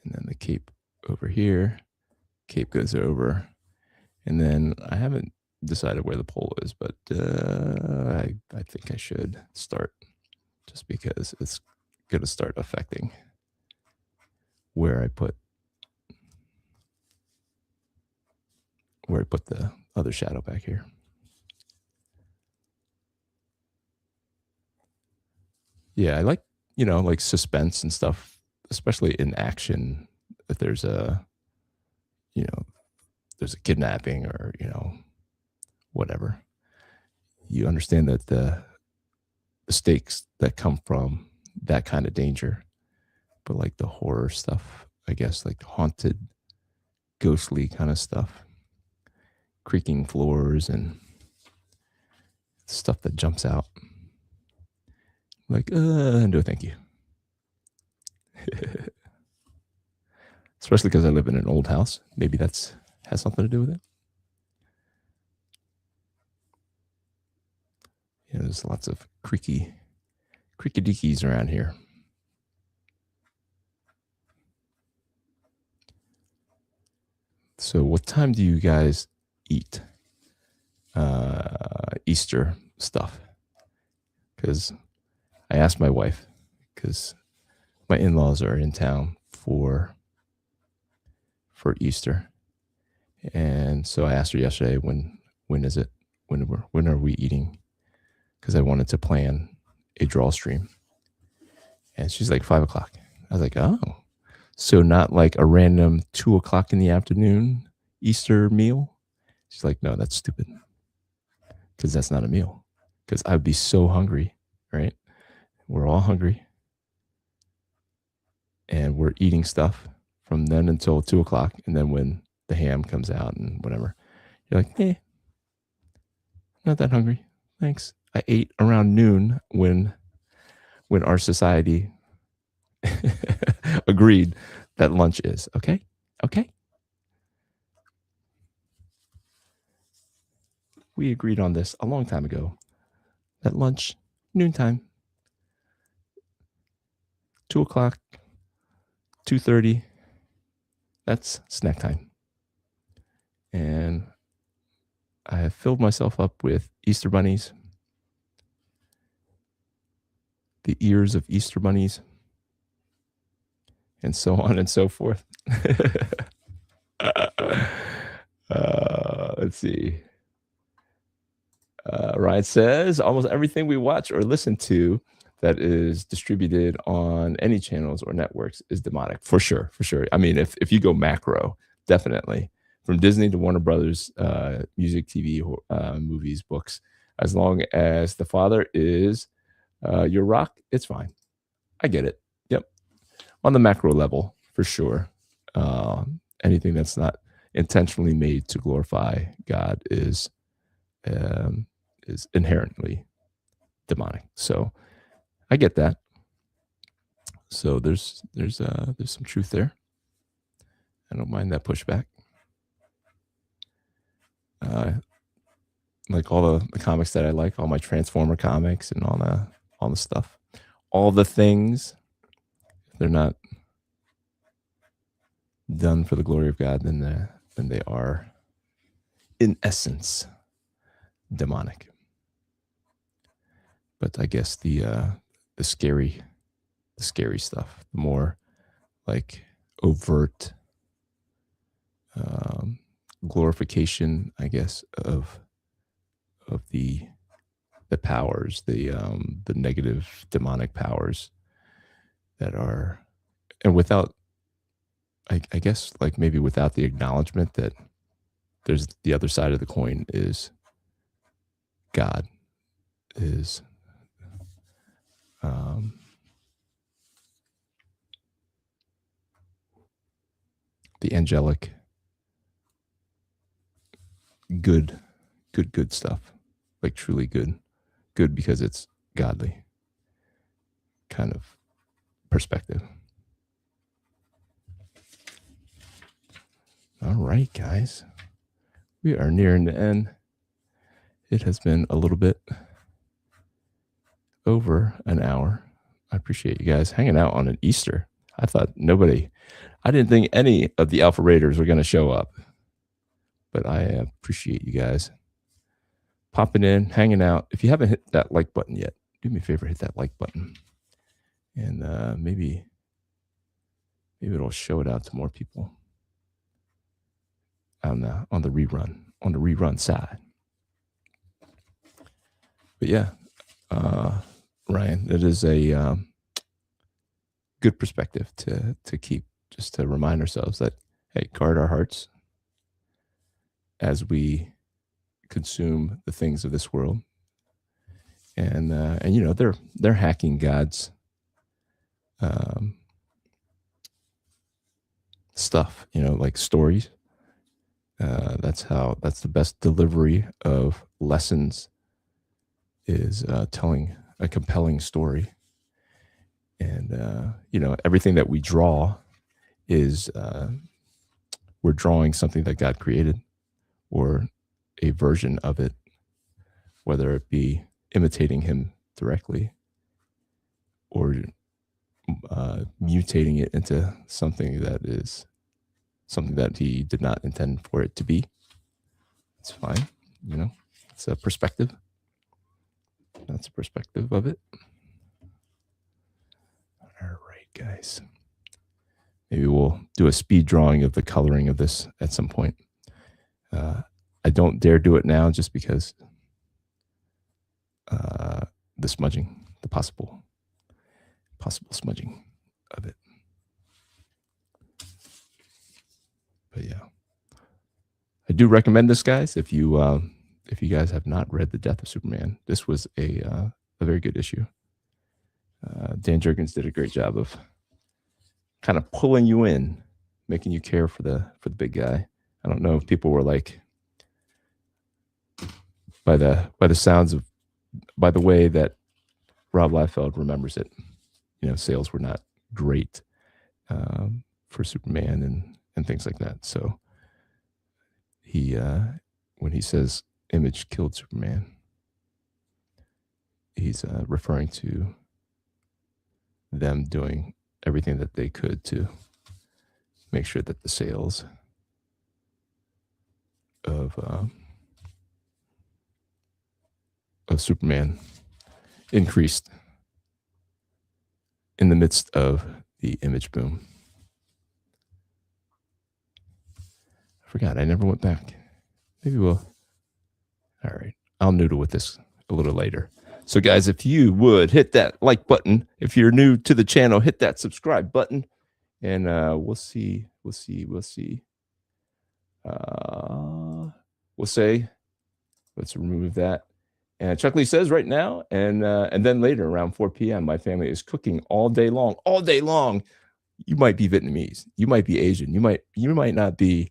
And then the cape over here. Cape goes over. And then I haven't decided where the pole is, but I think I should start just because it's going to start affecting where I put the other shadow back here. Yeah, I like, like suspense and stuff, especially in action. If there's there's a kidnapping or, whatever. You understand that the stakes that come from that kind of danger. But like the horror stuff, I guess, like haunted, ghostly kind of stuff, creaking floors and stuff that jumps out. Like, no, thank you. Especially because I live in an old house. Maybe has something to do with it. There's lots of creaky deakies around here. So what time do you guys eat Easter stuff? Because I asked my wife, because my in-laws are in town for Easter. And so I asked her yesterday, when is it? When are we eating? Because I wanted to plan a draw stream. And she's like, 5 o'clock. I was like, oh. So not like a random 2 o'clock in the afternoon Easter meal? She's like, no, that's stupid. Because that's not a meal. Because I would be so hungry, right? We're all hungry. And we're eating stuff from then until 2 o'clock. And then when the ham comes out and whatever, you're like, hey, not that hungry. Thanks. I ate around noon when our society agreed that lunch is. Okay? We agreed on this a long time ago. That lunch, noontime, 2 o'clock, 2:30, that's snack time. And I have filled myself up with Easter bunnies, the ears of Easter bunnies, and so on and so forth. Let's see. Ryan says, almost everything we watch or listen to that is distributed on any channels or networks is demonic. For sure. I mean, if you go macro, definitely. From Disney to Warner Brothers, music, TV, movies, books, as long as the father is your rock, it's fine. I get it. Yep. On the macro level, for sure. Anything that's not intentionally made to glorify God is inherently demonic. So I get that. So there's some truth there. I don't mind that pushback. Like all the comics that I like, all my Transformer comics and all the stuff, all the things, if they're not done for the glory of God, then they are, in essence, demonic. But I guess the scary stuff, the more like overt glorification, I guess, of the powers, the negative demonic powers that are, and without, I guess, like maybe without the acknowledgement that there's the other side of the coin is God, is the angelic, good stuff, like truly good because it's godly kind of perspective. All right, guys, we are nearing the end. It has been a little bit over an hour. I appreciate you guys hanging out on an Easter. I didn't think any of the Alpha Raiders were going to show up, but I appreciate you guys popping in, hanging out. If you haven't hit that like button yet, do me a favor, hit that like button, and maybe it'll show it out to more people on the rerun side. But yeah, Ryan, it is a good perspective to keep, just to remind ourselves that, hey, guard our hearts as we consume the things of this world, and you know, they're hacking God's stuff, you know, like stories. That's the best delivery of lessons, is telling a compelling story. And you know, everything that we draw is we're drawing something that God created, or a version of it, whether it be imitating him directly or mutating it into something that he did not intend for it to be. It's fine, you know. It's a perspective. That's a perspective of it. All right, guys. Maybe we'll do a speed drawing of the coloring of this at some point. I don't dare do it now, just because the smudging, the possible smudging of it. But yeah, I do recommend this, guys. If you guys have not read The Death of Superman, this was a very good issue. Dan Jurgens did a great job of kind of pulling you in, making you care for the big guy. I don't know if people were like, by the sounds of, by the way that Rob Liefeld remembers it, you know, sales were not great for Superman and things like that. So he, when he says Image killed Superman, he's referring to them doing everything that they could to make sure that the sales of Superman increased in the midst of the Image boom. I forgot, I never went back. Maybe we'll. All right, I'll noodle with this a little later. So guys, if you would hit that like button, if you're new to the channel, hit that subscribe button, and we'll say, let's remove that. And Chuck Lee says right now, and then later around 4 p.m., my family is cooking all day long. All day long. You might be Vietnamese. You might be Asian. You might not be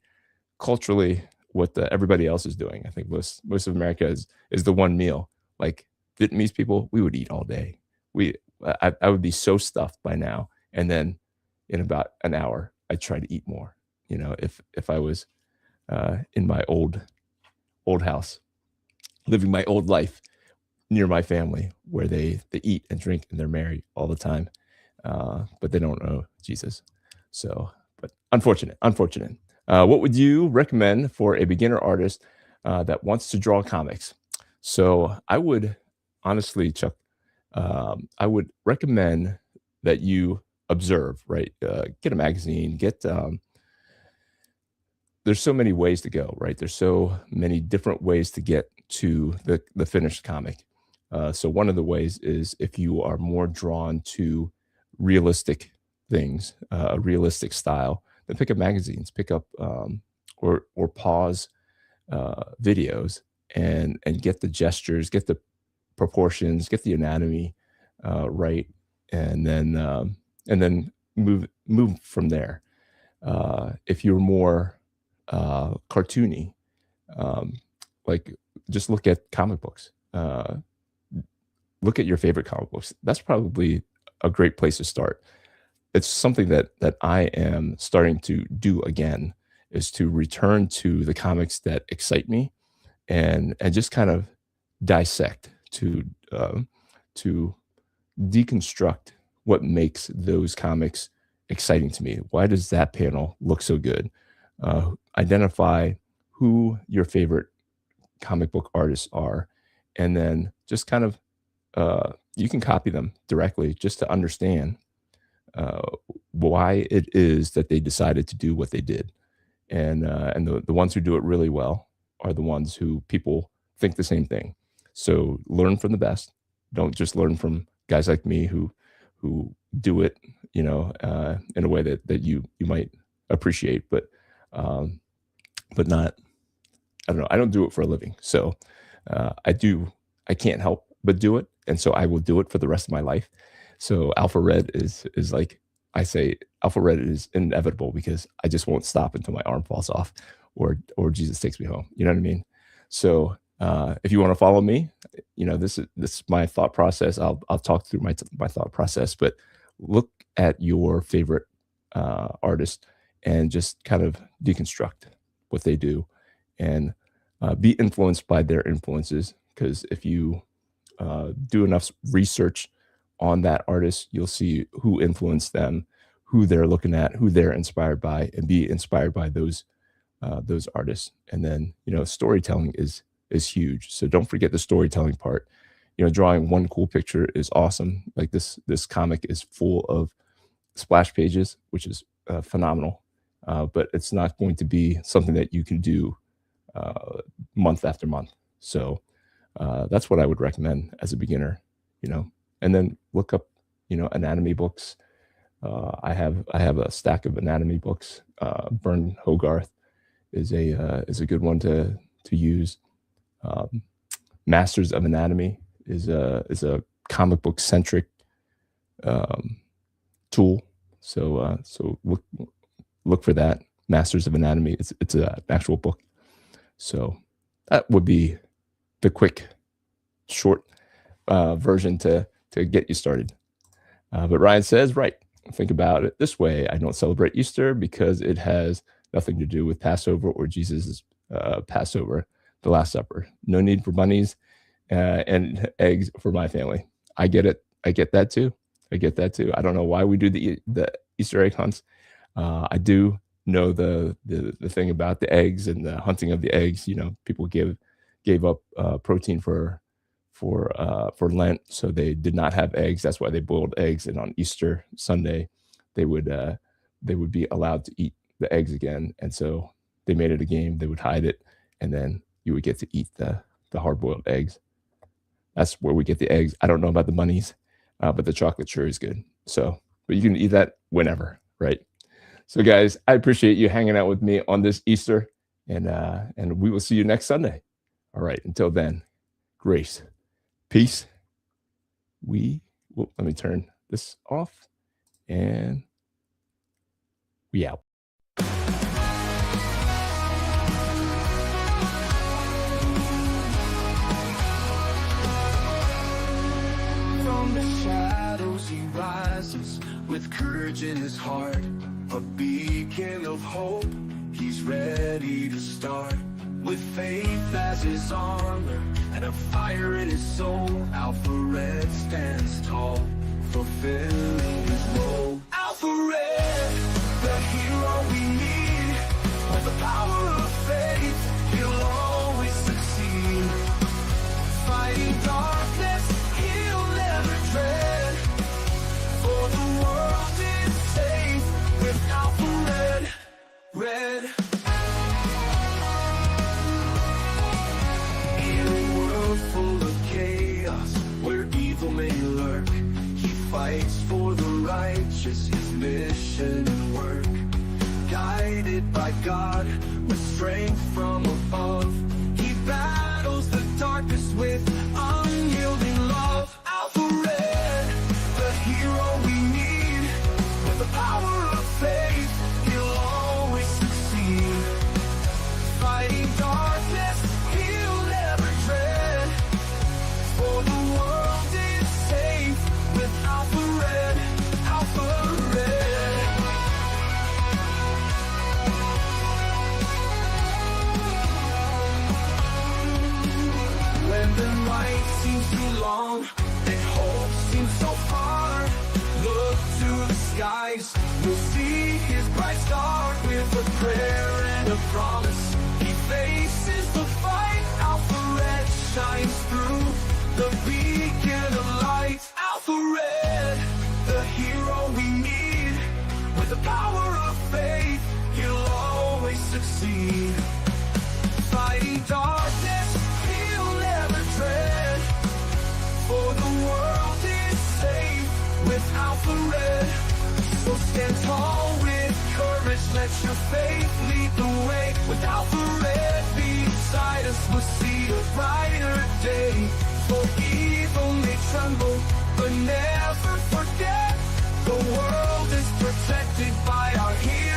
culturally what everybody else is doing. I think most of America is the one meal. Like Vietnamese people, we would eat all day. I would be so stuffed by now. And then in about an hour, I'd try to eat more. If I was in my old house, living my old life near my family, where they eat and drink and they're merry all the time, but they don't know Jesus. So, but unfortunate. What would you recommend for a beginner artist that wants to draw comics? So I would honestly, Chuck, I would recommend that you observe, right? Get a magazine, there's so many ways to go, right? There's so many different ways to get to the finished comic. So one of the ways is if you are more drawn to realistic things, a realistic style, then pick up magazines, pick up or pause videos and get the gestures, get the proportions, get the anatomy right, and then move from there. If you're more cartoony, um, like just look at comic books. Look at your favorite comic books. That's probably a great place to start. It's something that I am starting to do again, is to return to the comics that excite me and just kind of dissect to deconstruct what makes those comics exciting to me. Why does that panel look so good? Identify who your favorite comic book artists are, and then just kind of you can copy them directly just to understand uh, why it is that they decided to do what they did. And the ones who do it really well are the ones who people think the same thing. So learn from the best. Don't just learn from guys like me who do it, in a way that you might appreciate, um, but not. I don't know. I don't do it for a living, so I can't help but do it, and so I will do it for the rest of my life. So Alpha Red is like I say, Alpha Red is inevitable because I just won't stop until my arm falls off, or Jesus takes me home. You know what I mean? So if you want to follow me, this is my thought process. I'll talk through my thought process, but look at your favorite artist and just kind of deconstruct what they do, and be influenced by their influences. Because if you do enough research on that artist, you'll see who influenced them, who they're looking at, who they're inspired by, and be inspired by those artists. And then storytelling is huge. So don't forget the storytelling part. Drawing one cool picture is awesome. Like this comic is full of splash pages, which is phenomenal. But it's not going to be something that you can do month after month. So that's what I would recommend as a beginner. And then look up anatomy books. I have a stack of anatomy books. Bern Hogarth is a good one to use. Masters of Anatomy is a comic book centric tool. So look for that. Masters of Anatomy. It's an actual book. So that would be the quick, short version to get you started. But Ryan says, right, think about it this way. I don't celebrate Easter because it has nothing to do with Passover or Jesus' Passover, the Last Supper. No need for bunnies and eggs for my family. I get it. I get that too. I don't know why we do the Easter egg hunts. I do know the thing about the eggs and the hunting of the eggs. People gave up protein for Lent, so they did not have eggs. That's why they boiled eggs, and on Easter Sunday, they would be allowed to eat the eggs again. And so they made it a game. They would hide it, and then you would get to eat the hard boiled eggs. That's where we get the eggs. I don't know about the bunnies, but the chocolate sure is good. So, but you can eat that whenever, right? So, guys, I appreciate you hanging out with me on this Easter, and we will see you next Sunday. All right. Until then, grace, peace. Let me turn this off, and we out. From the shadows with courage in his heart, a beacon of hope. He's ready to start, with faith as his armor and a fire in his soul. Alpha Red stands tall, fulfilling his role. Alpha Red, the hero we need, with the power of faith, he'll always succeed. Fighting darkness, he'll never dread, for the world is safe with Alpha Red. Red. In a world full of chaos, where evil may lurk, he fights for the righteous, his mission and work. Guided by God, with strength from above, he battles the darkness with unyielding love. Alpha Red, the hero we need, with the power of faith, he'll always succeed. Fighting darkness, he'll never dread, for the world is safe with Alpha Red. Alpha Red. When the night seems too long and hope seems so far, look to the skies, we'll see his bright star. With a prayer and a promise, he faces the fight. Alpha Red shines through, the beacon of light. Alpha Red, the hero we need, with the power of faith, he'll always succeed. Fighting darkness, he'll never dread, for the world is safe with Alpha Red. So stand tall with courage, let your faith lead the way. With Alpha Red beside us, we'll see a brighter day. For evil may tremble, but never forget, the world is protected by our hero.